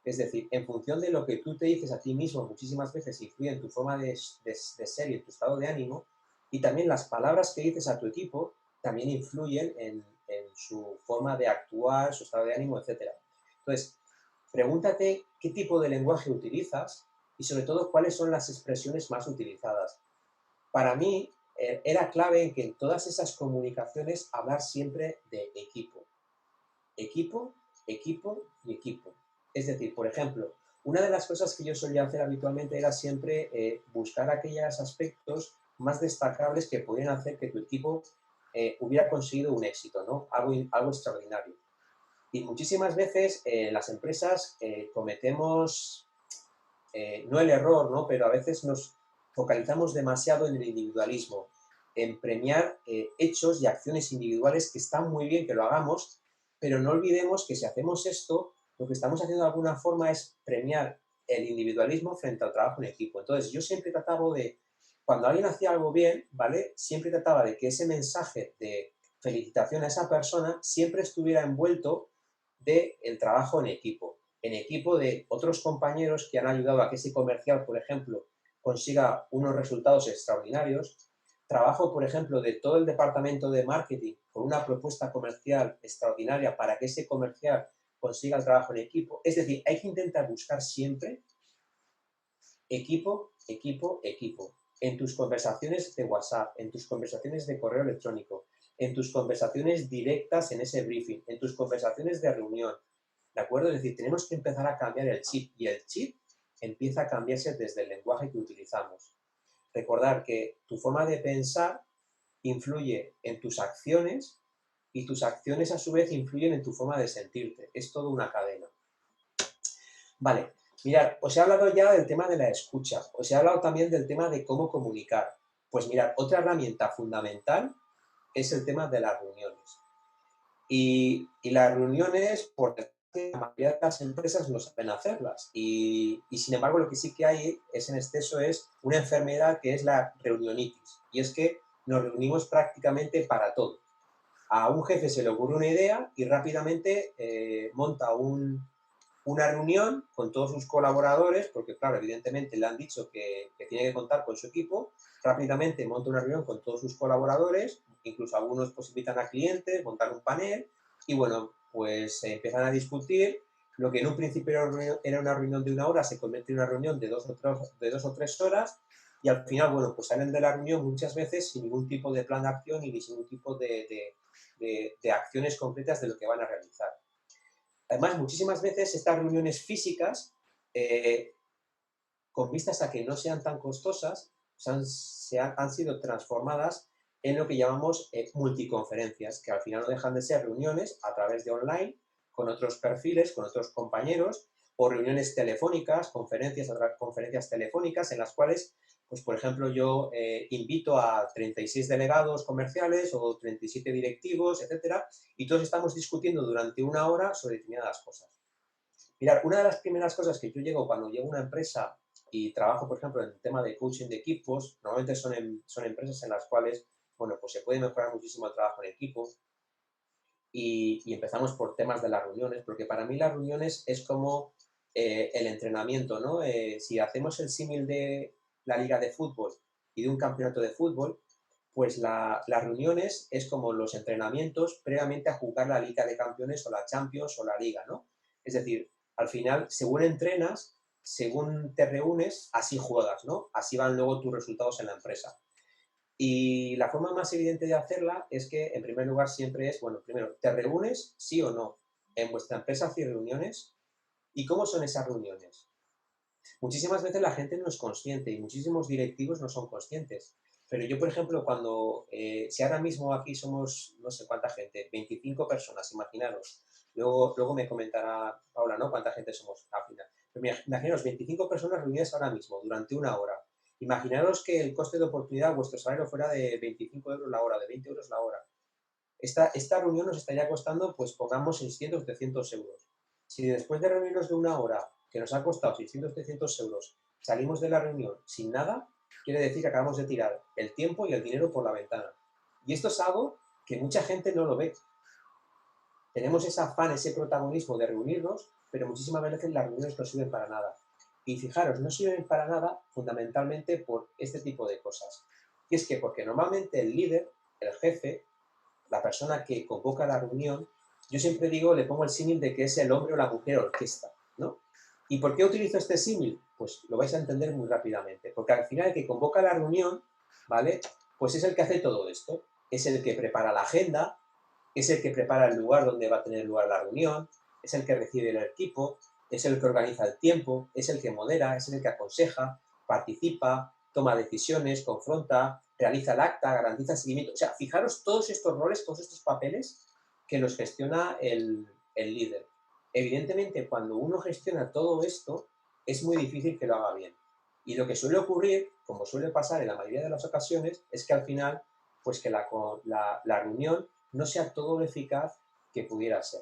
Es decir, en función de lo que tú te dices a ti mismo, muchísimas veces influye en tu forma de ser y en tu estado de ánimo, y también las palabras que dices a tu equipo también influyen en su forma de actuar, su estado de ánimo, etc. Entonces, pregúntate qué tipo de lenguaje utilizas y sobre todo cuáles son las expresiones más utilizadas. Para mí, era clave en que en todas esas comunicaciones hablar siempre de equipo. Equipo, equipo y equipo. Es decir, por ejemplo, una de las cosas que yo solía hacer habitualmente era siempre buscar aquellos aspectos más destacables que podían hacer que tu equipo hubiera conseguido un éxito, ¿no? Algo extraordinario. Y muchísimas veces las empresas cometemos, no el error, ¿no? Pero a veces nos focalizamos demasiado en el individualismo, en premiar hechos y acciones individuales que están muy bien que lo hagamos, pero no olvidemos que si hacemos esto, lo que estamos haciendo de alguna forma es premiar el individualismo frente al trabajo en equipo. Entonces, yo siempre trataba de, cuando alguien hacía algo bien, ¿vale? Siempre trataba de que ese mensaje de felicitación a esa persona siempre estuviera envuelto del trabajo en equipo de otros compañeros que han ayudado a que ese comercial, por ejemplo, consiga unos resultados extraordinarios. Trabajo, por ejemplo, de todo el departamento de marketing con una propuesta comercial extraordinaria para que ese comercial consiga el trabajo en equipo. Es decir, hay que intentar buscar siempre equipo, equipo, equipo. En tus conversaciones de WhatsApp, en tus conversaciones de correo electrónico, en tus conversaciones directas en ese briefing, en tus conversaciones de reunión. ¿De acuerdo? Es decir, tenemos que empezar a cambiar el chip y el chip empieza a cambiarse desde el lenguaje que utilizamos. Recordar que tu forma de pensar influye en tus acciones y tus acciones a su vez influyen en tu forma de sentirte. Es toda una cadena. Vale, mirad, os he hablado ya del tema de la escucha, os he hablado también del tema de cómo comunicar. Pues mirad, otra herramienta fundamental es el tema de las reuniones. Y las reuniones, por la mayoría de las empresas no saben hacerlas. Y sin embargo, lo que sí que hay es en exceso es una enfermedad que es la reunionitis. Y es que nos reunimos prácticamente para todo. A un jefe se le ocurre una idea y rápidamente monta una reunión con todos sus colaboradores, porque claro, evidentemente le han dicho que tiene que contar con su equipo, rápidamente monta una reunión con todos sus colaboradores, incluso algunos pues invitan a clientes, montan un panel, y bueno, pues se empiezan a discutir, lo que en un principio era una reunión de una hora se convierte en una reunión de 2 o 3 horas, y al final, bueno, pues salen de la reunión muchas veces sin ningún tipo de plan de acción y sin ningún tipo de acciones concretas de lo que van a realizar. Además, muchísimas veces estas reuniones físicas, eh, con vistas a que no sean tan costosas, han sido transformadas en lo que llamamos multiconferencias, que al final no dejan de ser reuniones a través de online, con otros perfiles, con otros compañeros, o reuniones telefónicas, conferencias telefónicas, en las cuales, pues por ejemplo, yo invito a 36 delegados comerciales o 37 directivos, etcétera, y todos estamos discutiendo durante una hora sobre determinadas cosas. Mirad, una de las primeras cosas que yo llego cuando llego a una empresa y trabajo, por ejemplo, en el tema de coaching de equipos, normalmente son empresas en las cuales, bueno, pues se puede mejorar muchísimo el trabajo en equipo, y empezamos por temas de las reuniones, porque para mí las reuniones es como el entrenamiento, ¿no? Si hacemos el símil de la liga de fútbol y de un campeonato de fútbol, pues las reuniones es como los entrenamientos previamente a jugar la Liga de Campeones o la Champions o la Liga, ¿no? Es decir, al final, según entrenas, según te reúnes, así juegas, ¿no? Así van luego tus resultados en la empresa. Y la forma más evidente de hacerla es que, en primer lugar, siempre es, bueno, primero, ¿te reúnes, sí o no? ¿En vuestra empresa hacéis reuniones? ¿Y cómo son esas reuniones? Muchísimas veces la gente no es consciente y muchísimos directivos no son conscientes. Pero yo, por ejemplo, si ahora mismo aquí somos, no sé cuánta gente, 25 personas, imaginaros. Luego me comentará Paula, ¿no? Cuánta gente somos al final. Pero imaginaros 25 personas reunidas ahora mismo durante una hora. Imaginaros que el coste de oportunidad, vuestro salario fuera de 25 euros la hora, de 20 euros la hora. Esta reunión nos estaría costando, pues pongamos 600, 700 euros. Si después de reunirnos de una hora, que nos ha costado 600, 700 euros, salimos de la reunión sin nada, quiere decir que acabamos de tirar el tiempo y el dinero por la ventana. Y esto es algo que mucha gente no lo ve. Tenemos ese afán, ese protagonismo de reunirnos, pero muchísimas veces las reuniones no sirven para nada. Y fijaros, no sirven para nada fundamentalmente por este tipo de cosas. Y es que porque normalmente el líder, el jefe, la persona que convoca la reunión, yo siempre digo, le pongo el símil de que es el hombre o la mujer orquesta, ¿no? ¿Y por qué utilizo este símil? Pues lo vais a entender muy rápidamente, porque al final el que convoca la reunión, ¿vale? Pues es el que hace todo esto, es el que prepara la agenda, es el que prepara el lugar donde va a tener lugar la reunión, es el que recibe el equipo, es el que organiza el tiempo, es el que modera, es el que aconseja, participa, toma decisiones, confronta, realiza el acta, garantiza el seguimiento. O sea, fijaros todos estos roles, todos estos papeles que los gestiona el líder. Evidentemente, cuando uno gestiona todo esto, es muy difícil que lo haga bien. Y lo que suele ocurrir, como suele pasar en la mayoría de las ocasiones, es que al final, pues que la reunión no sea todo lo eficaz que pudiera ser.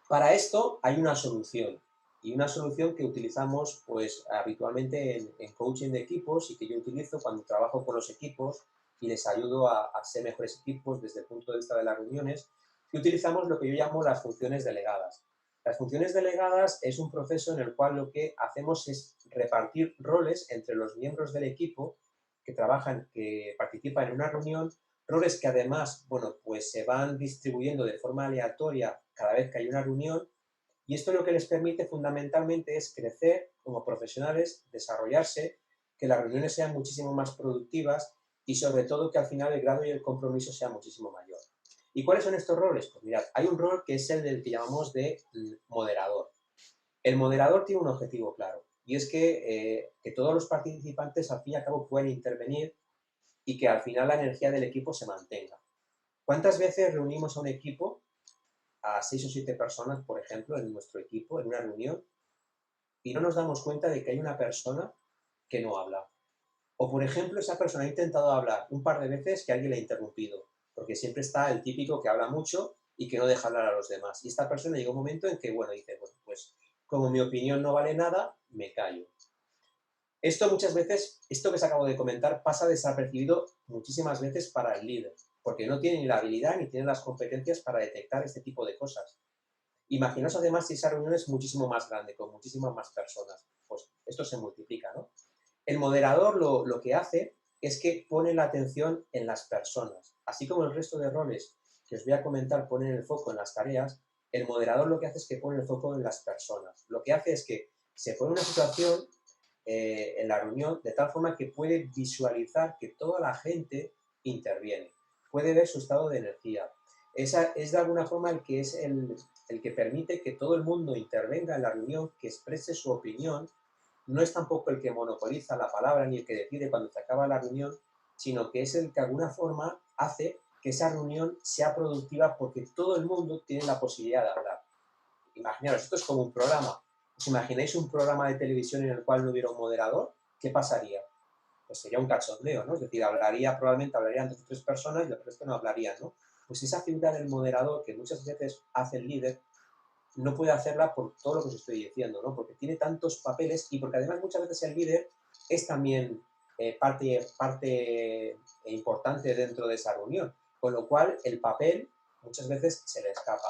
Para esto hay una solución, y una solución que utilizamos pues habitualmente en coaching de equipos y que yo utilizo cuando trabajo con los equipos y les ayudo a ser mejores equipos desde el punto de vista de las reuniones, y utilizamos lo que yo llamo las funciones delegadas. Las funciones delegadas es un proceso en el cual lo que hacemos es repartir roles entre los miembros del equipo que trabajan, que participan en una reunión, roles que además, bueno, pues se van distribuyendo de forma aleatoria cada vez que hay una reunión, y esto lo que les permite fundamentalmente es crecer como profesionales, desarrollarse, que las reuniones sean muchísimo más productivas y sobre todo que al final el grado y el compromiso sea muchísimo mayor. ¿Y cuáles son estos roles? Pues mirad, hay un rol que es el del que llamamos de moderador. El moderador tiene un objetivo claro, y es que todos los participantes al fin y al cabo pueden intervenir y que al final la energía del equipo se mantenga. ¿Cuántas veces reunimos a un equipo, a 6 o 7 personas, por ejemplo, en nuestro equipo, en una reunión, y no nos damos cuenta de que hay una persona que no habla? O, por ejemplo, esa persona ha intentado hablar un par de veces que alguien le ha interrumpido, porque siempre está el típico que habla mucho y que no deja hablar a los demás. Y esta persona llega un momento en que, bueno, dice, bueno, pues como mi opinión no vale nada, me callo. Esto muchas veces, esto que os acabo de comentar, pasa desapercibido muchísimas veces para el líder, porque no tiene ni la habilidad ni tiene las competencias para detectar este tipo de cosas. Imaginaos además si esa reunión es muchísimo más grande, con muchísimas más personas, pues esto se multiplica, ¿no? El moderador lo que hace es que pone la atención en las personas, así como el resto de roles que os voy a comentar ponen el foco en las tareas, el moderador lo que hace es que pone el foco en las personas. Lo que hace es que se pone una situación en la reunión de tal forma que puede visualizar que toda la gente interviene, puede ver su estado de energía. Esa es de alguna forma el que es el que permite que todo el mundo intervenga en la reunión, que exprese su opinión. No es tampoco el que monopoliza la palabra ni el que decide cuando se acaba la reunión, sino que es el que de alguna forma hace que esa reunión sea productiva porque todo el mundo tiene la posibilidad de hablar. Imaginaros, esto es como un programa. ¿Os imagináis un programa de televisión en el cual no hubiera un moderador? ¿Qué pasaría? Pues sería un cachondeo, ¿no? Es decir, probablemente hablarían dos o tres personas y el resto no hablarían, ¿no? Pues esa figura del moderador que muchas veces hace el líder, no puede hacerla por todo lo que os estoy diciendo, ¿no? Porque tiene tantos papeles y porque además muchas veces el líder es también parte importante dentro de esa reunión, con lo cual el papel muchas veces se le escapa.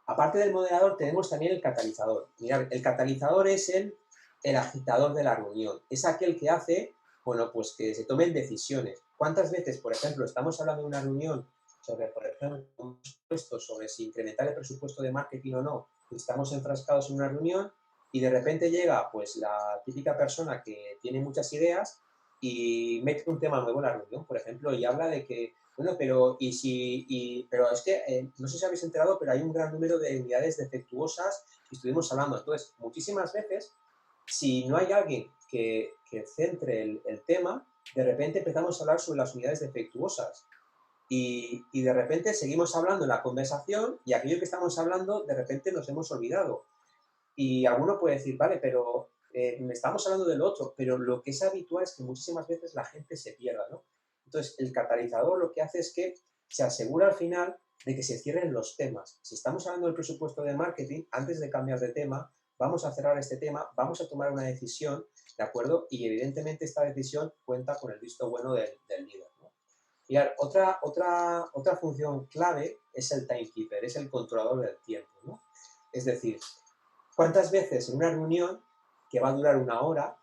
Aparte del moderador tenemos también el catalizador. Mirad, el catalizador es el agitador de la reunión. Es aquel que hace, bueno, pues que se tomen decisiones. ¿Cuántas veces, por ejemplo, estamos hablando de una reunión sobre, por ejemplo, un presupuesto, sobre si incrementar el presupuesto de marketing o no, y estamos enfrascados en una reunión y de repente llega pues la típica persona que tiene muchas ideas y mete un tema nuevo en la reunión, por ejemplo, y habla de que bueno, pero es que no sé si habéis enterado, pero hay un gran número de unidades defectuosas que estuvimos hablando. Entonces, muchísimas veces, si no hay alguien que centre el tema, de repente empezamos a hablar sobre las unidades defectuosas. Y de repente seguimos hablando en la conversación y aquello que estamos hablando, de repente nos hemos olvidado. Y alguno puede decir, vale, pero estamos hablando del otro, pero lo que es habitual es que muchísimas veces la gente se pierda, ¿no? Entonces, el catalizador lo que hace es que se asegura al final de que se cierren los temas. Si estamos hablando del presupuesto de marketing, antes de cambiar de tema, vamos a cerrar este tema, vamos a tomar una decisión, ¿de acuerdo? Y evidentemente esta decisión cuenta con el visto bueno del líder, ¿no? Y otra función clave es el timekeeper, es el controlador del tiempo, ¿no? Es decir, ¿cuántas veces en una reunión que va a durar una hora,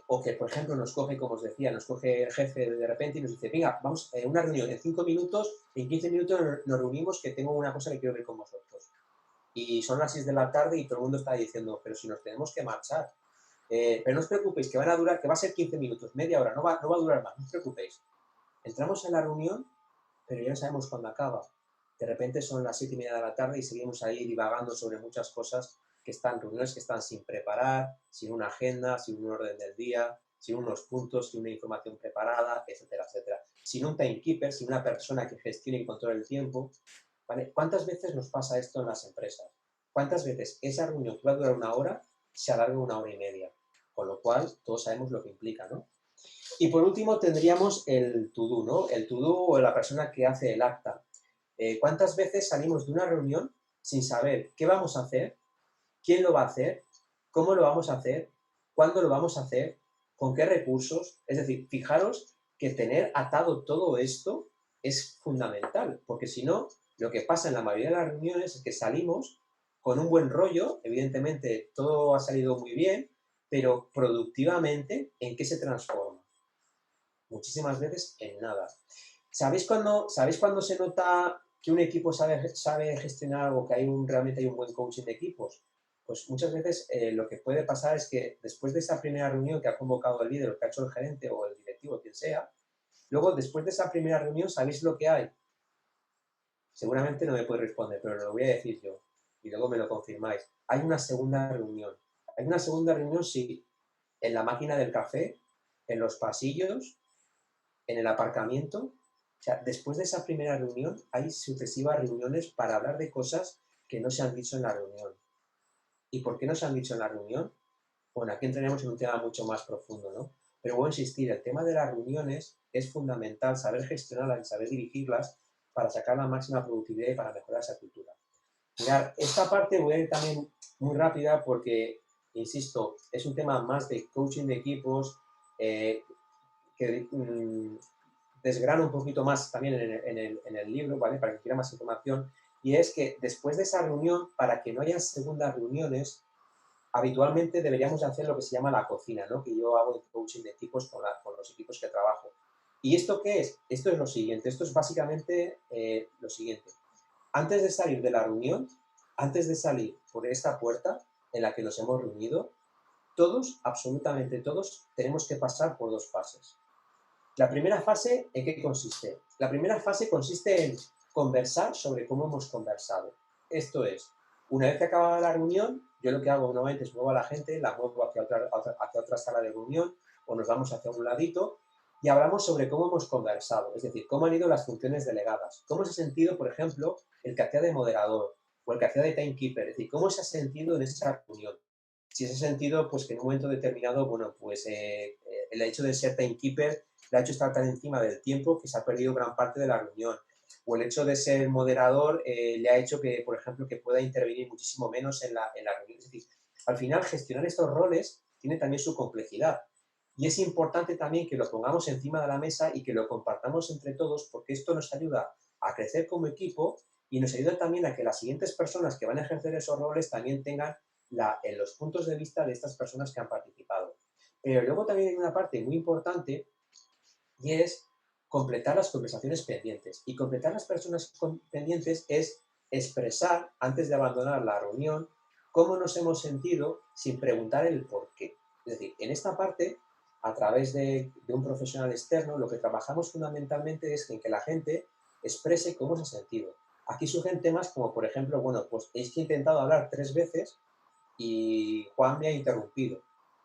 o que, por ejemplo, nos coge, como os decía, nos coge el jefe de repente y nos dice, venga, vamos a una reunión en 5 minutos, en 15 minutos nos reunimos que tengo una cosa que quiero ver con vosotros. Y son las 6 de la tarde y todo el mundo está diciendo, pero si nos tenemos que marchar. Pero no os preocupéis, que van a durar, que va a ser 15 minutos, media hora, no va a durar más, no os preocupéis. Entramos en la reunión, pero ya no sabemos cuándo acaba. De repente son las 7:30 de la tarde y seguimos ahí divagando sobre muchas cosas reuniones que están sin preparar, sin una agenda, sin un orden del día, sin unos puntos, sin una información preparada, etcétera, etcétera. Sin un timekeeper, sin una persona que gestione y controle el tiempo. ¿Vale? ¿Cuántas veces nos pasa esto en las empresas? ¿Cuántas veces esa reunión que va a durar una hora se alarga una hora y media? Con lo cual, todos sabemos lo que implica, ¿no? Y por último tendríamos el to-do, ¿no? El to-do o la persona que hace el acta. ¿Cuántas veces salimos de una reunión sin saber qué vamos a hacer, quién lo va a hacer, cómo lo vamos a hacer, cuándo lo vamos a hacer, con qué recursos? Es decir, fijaros que tener atado todo esto es fundamental, porque si no, lo que pasa en la mayoría de las reuniones es que salimos con un buen rollo, evidentemente todo ha salido muy bien, pero productivamente, ¿en qué se transforma? Muchísimas veces en nada. ¿Sabéis cuándo se nota que un equipo sabe gestionar algo, que realmente hay un buen coaching de equipos? Pues muchas veces lo que puede pasar es que después de esa primera reunión que ha convocado el líder, o que ha hecho el gerente o el directivo, quien sea, luego después de esa primera reunión, ¿sabéis lo que hay? Seguramente no me podéis responder, pero lo voy a decir yo y luego me lo confirmáis. Hay una segunda reunión. Hay una segunda reunión, sí, en la máquina del café, en los pasillos, en el aparcamiento. O sea, después de esa primera reunión hay sucesivas reuniones para hablar de cosas que no se han dicho en la reunión. ¿Y por qué no se han dicho en la reunión? Bueno, aquí entraremos en un tema mucho más profundo, ¿no? Pero voy a insistir, el tema de las reuniones es fundamental saber gestionarlas y saber dirigirlas para sacar la máxima productividad y para mejorar esa cultura. Mirad, esta parte voy a ir también muy rápida porque, insisto, es un tema más de coaching de equipos, que desgrano un poquito más también en el libro, ¿vale? Para que quiera más información. Y es que después de esa reunión, para que no haya segundas reuniones, habitualmente deberíamos hacer lo que se llama la cocina, ¿no? Que yo hago en coaching de equipos con los equipos que trabajo. ¿Y esto qué es? Esto es lo siguiente, esto es básicamente lo siguiente. Antes de salir de la reunión, antes de salir por esta puerta en la que nos hemos reunido, todos, absolutamente todos, tenemos que pasar por dos fases. La primera fase, ¿en qué consiste? La primera fase consiste en conversar sobre cómo hemos conversado. Esto es, una vez que acaba la reunión, yo lo que hago normalmente es muevo a la gente, la muevo hacia otra sala de reunión o nos vamos hacia un ladito y hablamos sobre cómo hemos conversado, es decir, cómo han ido las funciones delegadas, cómo se ha sentido, por ejemplo, el que hacía de moderador o el que hacía de timekeeper, es decir, cómo se ha sentido en esa reunión. Si se ha sentido, pues que en un momento determinado, bueno, pues el hecho de ser timekeeper le ha hecho estar tan encima del tiempo que se ha perdido gran parte de la reunión. O el hecho de ser moderador le ha hecho que, por ejemplo, que pueda intervenir muchísimo menos en la reunión. Es decir, al final, gestionar estos roles tiene también su complejidad. Y es importante también que lo pongamos encima de la mesa y que lo compartamos entre todos, porque esto nos ayuda a crecer como equipo y nos ayuda también a que las siguientes personas que van a ejercer esos roles también tengan en los puntos de vista de estas personas que han participado. Pero luego también hay una parte muy importante y es completar las conversaciones pendientes. Y completar las personas pendientes es expresar, antes de abandonar la reunión, cómo nos hemos sentido sin preguntar el por qué. Es decir, en esta parte, a través de un profesional externo, lo que trabajamos fundamentalmente es en que la gente exprese cómo se ha sentido. Aquí surgen temas como, por ejemplo, bueno, pues es que he intentado hablar 3 veces y Juan me ha interrumpido,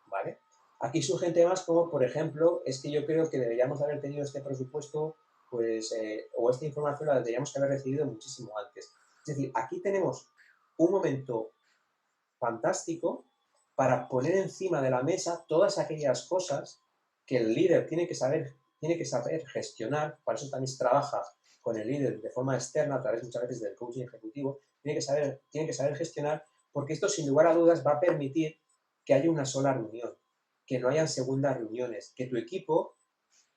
¿vale? Aquí surgen temas como, por ejemplo, es que yo creo que deberíamos haber tenido este presupuesto, pues, o esta información la deberíamos haber recibido muchísimo antes. Es decir, aquí tenemos un momento fantástico para poner encima de la mesa todas aquellas cosas que el líder tiene que saber gestionar, para eso también se trabaja con el líder de forma externa, a través muchas veces del coaching ejecutivo, tiene que saber gestionar, porque esto sin lugar a dudas va a permitir que haya una sola reunión, que no hayan segundas reuniones, que tu equipo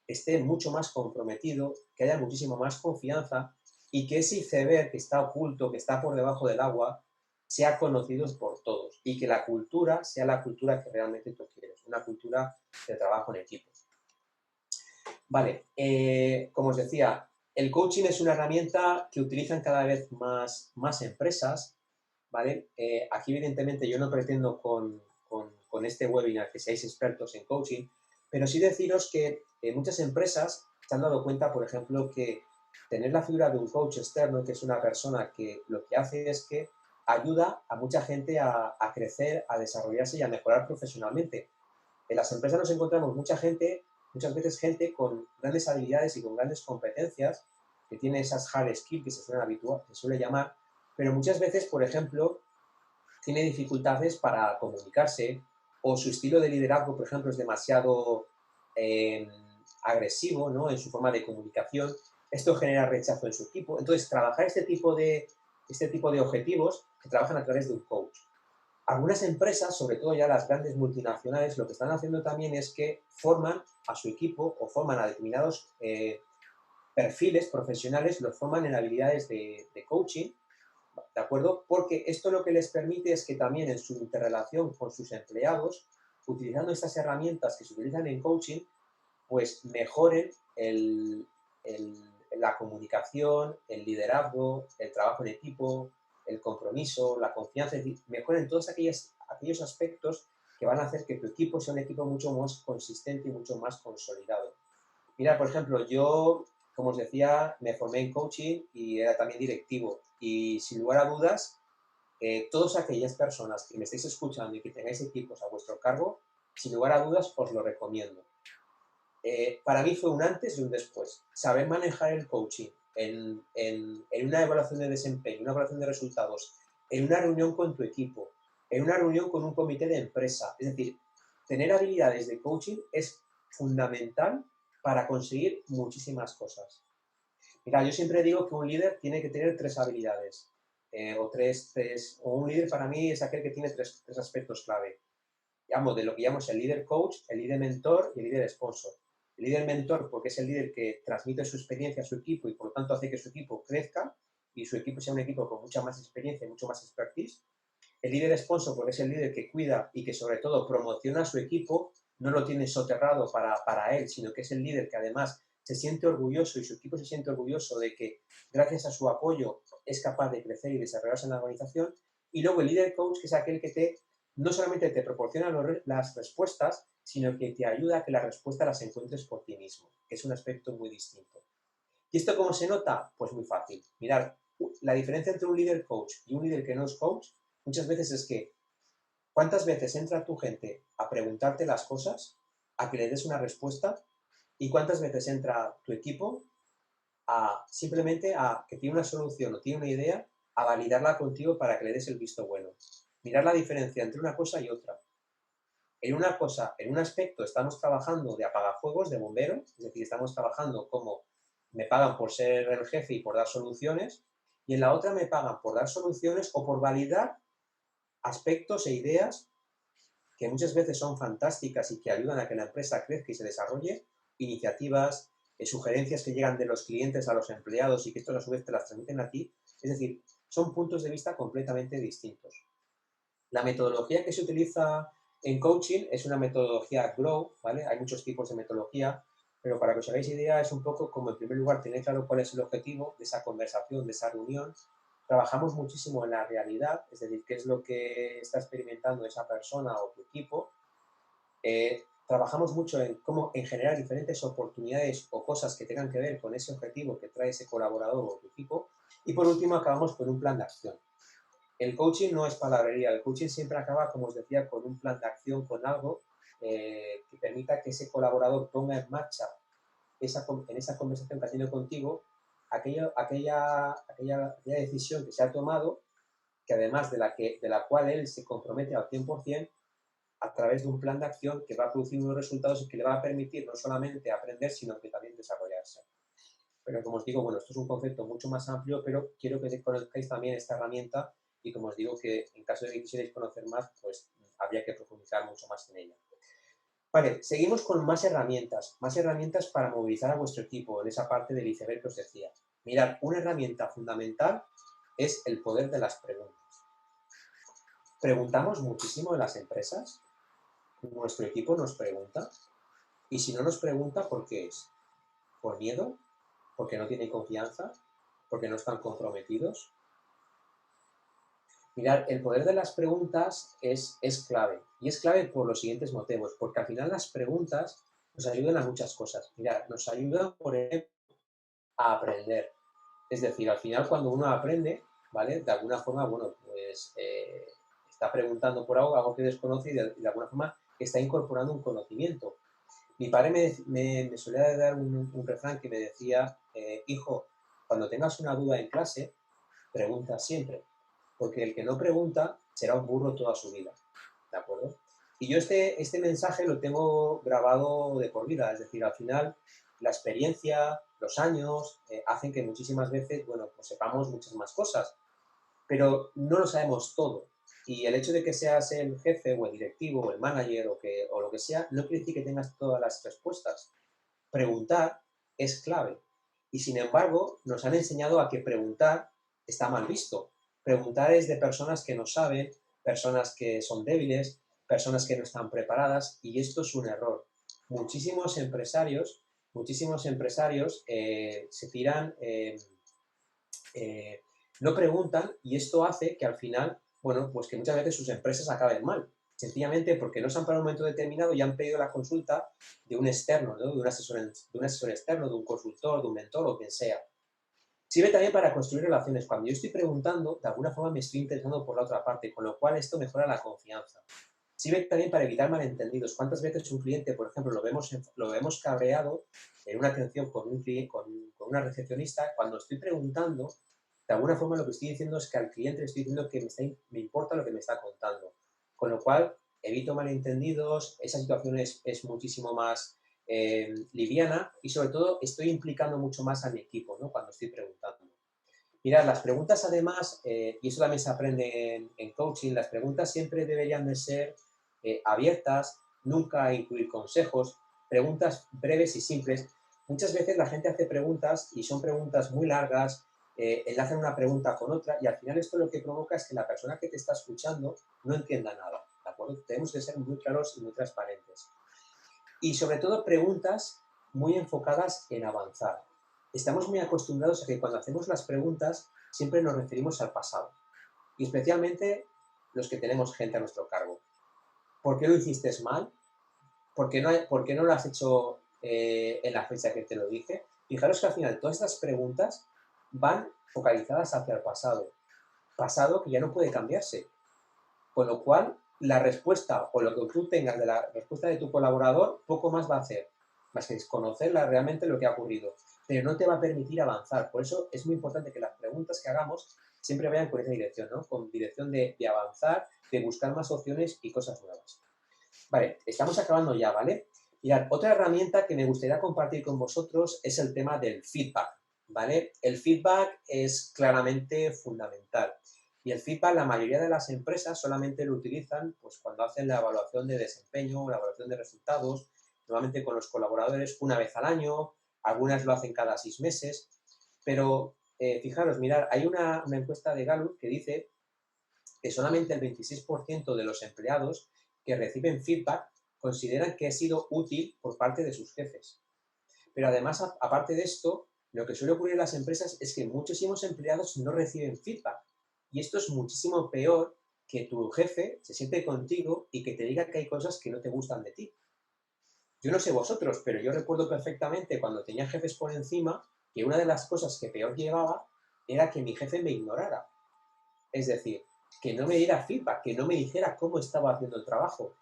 esté mucho más comprometido, que haya muchísimo más confianza y que ese iceberg que está oculto, que está por debajo del agua, sea conocido por todos y que la cultura sea la cultura que realmente tú quieres, una cultura de trabajo en equipo. Vale, como os decía, el coaching es una herramienta que utilizan cada vez más empresas, ¿vale? Aquí evidentemente yo no pretendo con este webinar que seáis expertos en coaching, pero sí deciros que muchas empresas se han dado cuenta, por ejemplo, que tener la figura de un coach externo, que es una persona que lo que hace es que ayuda a mucha gente a crecer, a desarrollarse y a mejorar profesionalmente. En las empresas nos encontramos muchas veces gente con grandes habilidades y con grandes competencias, que tiene esas hard skills que se suele llamar, pero muchas veces, por ejemplo, tiene dificultades para comunicarse o su estilo de liderazgo, por ejemplo, es demasiado eh, agresivo, ¿no?, en su forma de comunicación. Esto genera rechazo en su equipo. Entonces, trabajar este tipo de objetivos se trabajan a través de un coach. Algunas empresas, sobre todo ya las grandes multinacionales, lo que están haciendo también es que forman a su equipo o forman a determinados perfiles profesionales, los forman en habilidades de coaching, ¿de acuerdo? Porque esto lo que les permite es que también en su interrelación con sus empleados, utilizando estas herramientas que se utilizan en coaching, pues mejoren el, la comunicación, el liderazgo, el trabajo en equipo, el compromiso, la confianza, es decir, mejoren todos aquellos aspectos que van a hacer que tu equipo sea un equipo mucho más consistente y mucho más consolidado. Mira, por ejemplo, yo, como os decía, me formé en coaching y era también directivo. Y sin lugar a dudas, todas aquellas personas que me estáis escuchando y que tengáis equipos a vuestro cargo, sin lugar a dudas os lo recomiendo. Para mí fue un antes y un después. Saber manejar el coaching en una evaluación de desempeño, una evaluación de resultados, en una reunión con tu equipo, en una reunión con un comité de empresa. Es decir, tener habilidades de coaching es fundamental para conseguir muchísimas cosas. Mira, yo siempre digo que un líder tiene que tener 3 habilidades. O un líder para mí es aquel que tiene tres aspectos clave. Llamo de lo que llamamos el líder coach, el líder mentor y el líder sponsor. El líder mentor porque es el líder que transmite su experiencia a su equipo y por lo tanto hace que su equipo crezca y su equipo sea un equipo con mucha más experiencia y mucho más expertise. El líder sponsor porque es el líder que cuida y que sobre todo promociona a su equipo, no lo tiene soterrado para él, sino que es el líder que además se siente orgulloso y su equipo se siente orgulloso de que gracias a su apoyo es capaz de crecer y desarrollarse en la organización. Y luego el líder coach, que es aquel que no solamente te proporciona las respuestas, sino que te ayuda a que las respuestas las encuentres por ti mismo, que es un aspecto muy distinto. ¿Y esto cómo se nota? Pues muy fácil. Mirar, la diferencia entre un líder coach y un líder que no es coach muchas veces es que ¿cuántas veces entra tu gente a preguntarte las cosas, a que le des una respuesta? ¿Y cuántas veces entra tu equipo simplemente a que tiene una solución o tiene una idea, a validarla contigo para que le des el visto bueno? Mirar la diferencia entre una cosa y otra. En una cosa, en un aspecto estamos trabajando de apagafuegos, de bombero, es decir, estamos trabajando como me pagan por ser el jefe y por dar soluciones, y en la otra me pagan por dar soluciones o por validar aspectos e ideas que muchas veces son fantásticas y que ayudan a que la empresa crezca y se desarrolle, iniciativas, sugerencias que llegan de los clientes a los empleados y que estos a su vez te las transmiten a ti. Es decir, son puntos de vista completamente distintos. La metodología que se utiliza en coaching es una metodología GROW, ¿vale? Hay muchos tipos de metodología, pero para que os hagáis idea es un poco como en primer lugar tener claro cuál es el objetivo de esa conversación, de esa reunión. Trabajamos muchísimo en la realidad, es decir, qué es lo que está experimentando esa persona o tu equipo. Trabajamos mucho en cómo en generar diferentes oportunidades o cosas que tengan que ver con ese objetivo que trae ese colaborador o tu equipo. Y por último acabamos con un plan de acción. El coaching no es palabrería, el coaching siempre acaba, como os decía, con un plan de acción, con algo que permita que ese colaborador ponga en marcha en esa conversación que ha tenido contigo aquella decisión que se ha tomado, que además de la cual él se compromete al 100% a través de un plan de acción que va a producir unos resultados y que le va a permitir no solamente aprender, sino que también desarrollarse. Pero como os digo, bueno, esto es un concepto mucho más amplio, pero quiero que conozcáis también esta herramienta y como os digo que en caso de que quisierais conocer más, pues habría que profundizar mucho más en ella. Vale, seguimos con más herramientas para movilizar a vuestro equipo en esa parte del iceberg que os decía. Mirad, una herramienta fundamental es el poder de las preguntas. Preguntamos muchísimo en las empresas, nuestro equipo nos pregunta, y si no nos pregunta, ¿por qué es? ¿Por miedo? ¿Porque no tienen confianza? ¿Porque no están comprometidos? Mirad, el poder de las preguntas es clave. Y es clave por los siguientes motivos. Porque al final las preguntas nos ayudan a muchas cosas. Mirad, nos ayudan, por ejemplo, a aprender. Es decir, al final cuando uno aprende, ¿vale? De alguna forma, bueno, pues está preguntando por algo que desconoce y de alguna forma está incorporando un conocimiento. Mi padre me solía dar un refrán que me decía, hijo, cuando tengas una duda en clase, pregunta siempre, porque el que no pregunta será un burro toda su vida, ¿de acuerdo? Y yo este mensaje lo tengo grabado de por vida, es decir, al final la experiencia, los años, hacen que muchísimas veces, bueno, pues sepamos muchas más cosas, pero no lo sabemos todo. Y el hecho de que seas el jefe o el directivo o el manager o lo que sea, no quiere decir que tengas todas las respuestas. Preguntar es clave. Y sin embargo, nos han enseñado a que preguntar está mal visto. Preguntar es de personas que no saben, personas que son débiles, personas que no están preparadas, y esto es un error. Muchísimos empresarios se tiran, no preguntan, y esto hace que al final, bueno, pues que muchas veces sus empresas acaben mal. Sencillamente porque no se han parado en un momento determinado y han pedido la consulta de un externo, ¿no? de un asesor externo, de un consultor, de un mentor o quien sea. Sirve también para construir relaciones. Cuando yo estoy preguntando, de alguna forma me estoy interesando por la otra parte, con lo cual esto mejora la confianza. Sirve también para evitar malentendidos. ¿Cuántas veces un cliente, por ejemplo, lo vemos cabreado en una atención con con una recepcionista? Cuando estoy preguntando, de alguna forma lo que estoy diciendo es que al cliente le estoy diciendo que me importa lo que me está contando. Con lo cual, evito malentendidos, esa situación es muchísimo más liviana y sobre todo estoy implicando mucho más a mi equipo, ¿no? Cuando estoy preguntando. Mirad, las preguntas además, y eso también se aprende en coaching, las preguntas siempre deberían de ser abiertas, nunca incluir consejos, preguntas breves y simples. Muchas veces la gente hace preguntas y son preguntas muy largas, enlazan una pregunta con otra y al final esto lo que provoca es que la persona que te está escuchando no entienda nada, ¿de acuerdo? Tenemos que ser muy claros y muy transparentes. Y sobre todo preguntas muy enfocadas en avanzar. Estamos muy acostumbrados a que cuando hacemos las preguntas siempre nos referimos al pasado, y especialmente los que tenemos gente a nuestro cargo. ¿Por qué lo hiciste mal? Por qué no lo has hecho en la fecha que te lo dije? Fijaros que al final todas estas preguntas van focalizadas hacia el pasado, pasado que ya no puede cambiarse. Con lo cual, la respuesta o lo que tú tengas de la respuesta de tu colaborador, poco más va a hacer, más que desconocer realmente lo que ha ocurrido. Pero no te va a permitir avanzar. Por eso es muy importante que las preguntas que hagamos siempre vayan con esa dirección, ¿no? Con dirección de avanzar, de buscar más opciones y cosas nuevas. Vale, estamos acabando ya, ¿vale? Mirad, otra herramienta que me gustaría compartir con vosotros es el tema del feedback, ¿vale? El feedback es claramente fundamental. Y el feedback, la mayoría de las empresas solamente lo utilizan pues, cuando hacen la evaluación de desempeño, la evaluación de resultados, normalmente con los colaboradores una vez al año, algunas lo hacen cada 6 meses, pero fijaros, mirad, hay una encuesta de Gallup que dice que solamente el 26% de los empleados que reciben feedback consideran que ha sido útil por parte de sus jefes. Pero además, aparte de esto, lo que suele ocurrir en las empresas es que muchísimos empleados no reciben feedback. Y esto es muchísimo peor que tu jefe se siente contigo y que te diga que hay cosas que no te gustan de ti. Yo no sé vosotros, pero yo recuerdo perfectamente cuando tenía jefes por encima que una de las cosas que peor llevaba era que mi jefe me ignorara. Es decir, que no me diera feedback, que no me dijera cómo estaba haciendo el trabajo,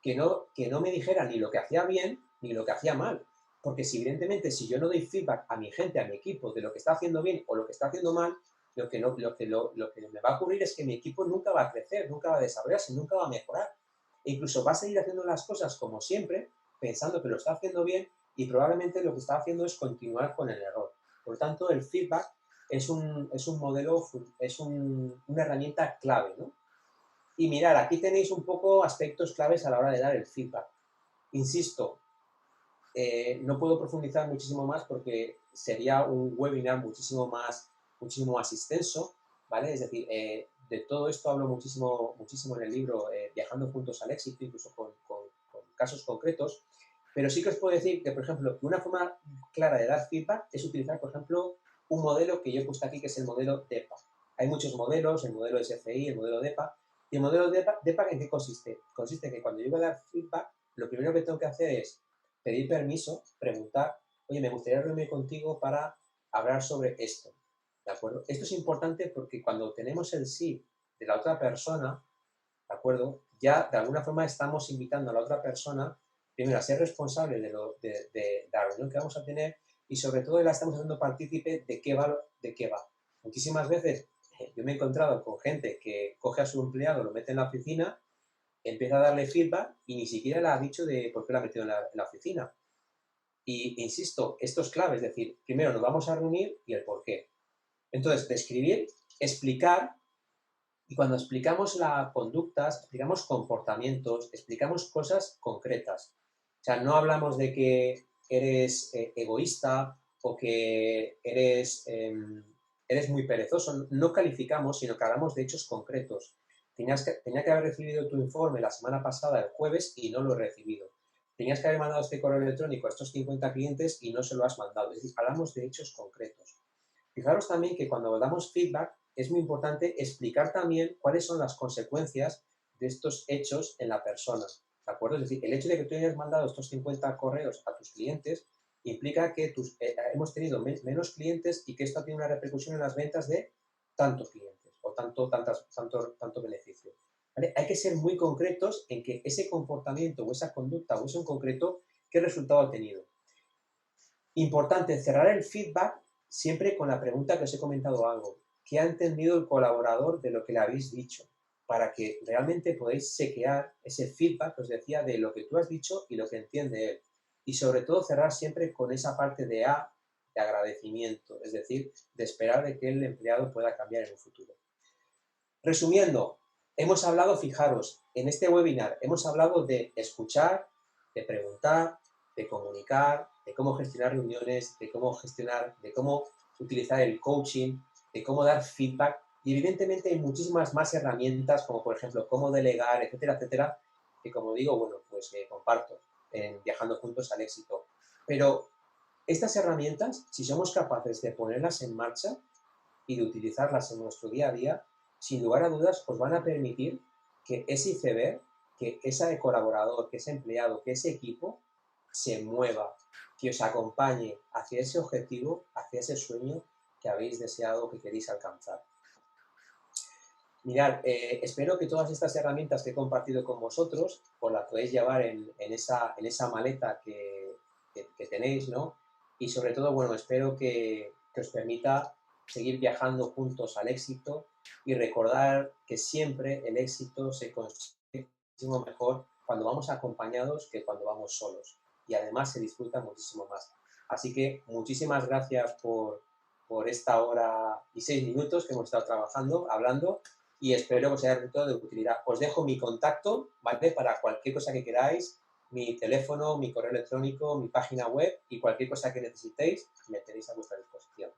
que no me dijera ni lo que hacía bien ni lo que hacía mal. Porque si evidentemente si yo no doy feedback a mi gente, a mi equipo, de lo que está haciendo bien o lo que está haciendo mal, lo que me va a ocurrir es que mi equipo nunca va a crecer, nunca va a desarrollarse, nunca va a mejorar. E incluso va a seguir haciendo las cosas como siempre, pensando que lo está haciendo bien y probablemente lo que está haciendo es continuar con el error. Por lo tanto, el feedback es un modelo, una herramienta clave, ¿no? Y mirad, aquí tenéis un poco aspectos claves a la hora de dar el feedback. Insisto, no puedo profundizar muchísimo más porque sería un webinar muchísimo más extenso, ¿vale? Es decir, de todo esto hablo muchísimo, muchísimo en el libro Viajando Juntos al Éxito, incluso con casos concretos, pero sí que os puedo decir que, por ejemplo, una forma clara de dar feedback es utilizar, por ejemplo, un modelo que yo he puesto aquí, que es el modelo DEPA. Hay muchos modelos, el modelo SFI, el modelo DEPA. ¿Y el modelo DEPA en qué consiste? Consiste en que cuando yo voy a dar feedback, lo primero que tengo que hacer es pedir permiso, preguntar, oye, me gustaría reunirme contigo para hablar sobre esto, ¿de acuerdo? Esto es importante porque cuando tenemos el sí de la otra persona, ¿de acuerdo? Ya de alguna forma estamos invitando a la otra persona, primero, a ser responsable de la reunión que vamos a tener y sobre todo la estamos haciendo partícipe de qué va, de qué va. Muchísimas veces yo me he encontrado con gente que coge a su empleado, lo mete en la oficina, empieza a darle feedback y ni siquiera le ha dicho de por qué lo ha metido en la oficina. Y insisto, esto es clave, es decir, primero nos vamos a reunir y el por qué. Entonces, describir, explicar, y cuando explicamos las conductas, explicamos comportamientos, explicamos cosas concretas. O sea, no hablamos de que eres egoísta o que eres muy perezoso, no calificamos, sino que hablamos de hechos concretos. Tenía que haber recibido tu informe la semana pasada, el jueves, y no lo he recibido. Tenías que haber mandado este correo electrónico a estos 50 clientes y no se lo has mandado. Es decir, hablamos de hechos concretos. Fijaros también que cuando damos feedback es muy importante explicar también cuáles son las consecuencias de estos hechos en la persona, ¿de acuerdo? Es decir, el hecho de que tú hayas mandado estos 50 correos a tus clientes implica que hemos tenido menos clientes y que esto tiene una repercusión en las ventas de tantos clientes o tanto beneficio. ¿Vale? Hay que ser muy concretos en que ese comportamiento o esa conducta o eso en concreto, ¿qué resultado ha tenido? Importante, cerrar el feedback siempre con la pregunta que os he comentado algo. ¿Qué ha entendido el colaborador de lo que le habéis dicho? Para que realmente podáis chequear ese feedback que os decía de lo que tú has dicho y lo que entiende él. Y sobre todo cerrar siempre con esa parte de agradecimiento, es decir, de esperar de que el empleado pueda cambiar en un futuro. Resumiendo, hemos hablado, fijaros, en este webinar hemos hablado de escuchar, de preguntar, de comunicar, de cómo gestionar reuniones, de cómo utilizar el coaching, de cómo dar feedback. Y evidentemente hay muchísimas más herramientas, como por ejemplo cómo delegar, etcétera, etcétera, que como digo, bueno, pues comparto en Viajando Juntos al Éxito. Pero estas herramientas, si somos capaces de ponerlas en marcha y de utilizarlas en nuestro día a día, sin lugar a dudas os van a permitir que ese iceberg, que ese colaborador, que ese empleado, que ese equipo se mueva, que os acompañe hacia ese objetivo, hacia ese sueño que habéis deseado, que queréis alcanzar. Mirad, espero que todas estas herramientas que he compartido con vosotros os las podéis llevar en esa maleta que tenéis, ¿no? Y sobre todo, bueno, espero que os permita seguir viajando juntos al éxito y recordar que siempre el éxito se consigue muchísimo mejor cuando vamos acompañados que cuando vamos solos. Y además se disfruta muchísimo más. Así que muchísimas gracias por esta hora y 6 minutos que hemos estado trabajando, hablando, y espero que os haya resultado de utilidad. Os dejo mi contacto, ¿vale? Para cualquier cosa que queráis, mi teléfono, mi correo electrónico, mi página web y cualquier cosa que necesitéis, me tenéis a vuestra disposición.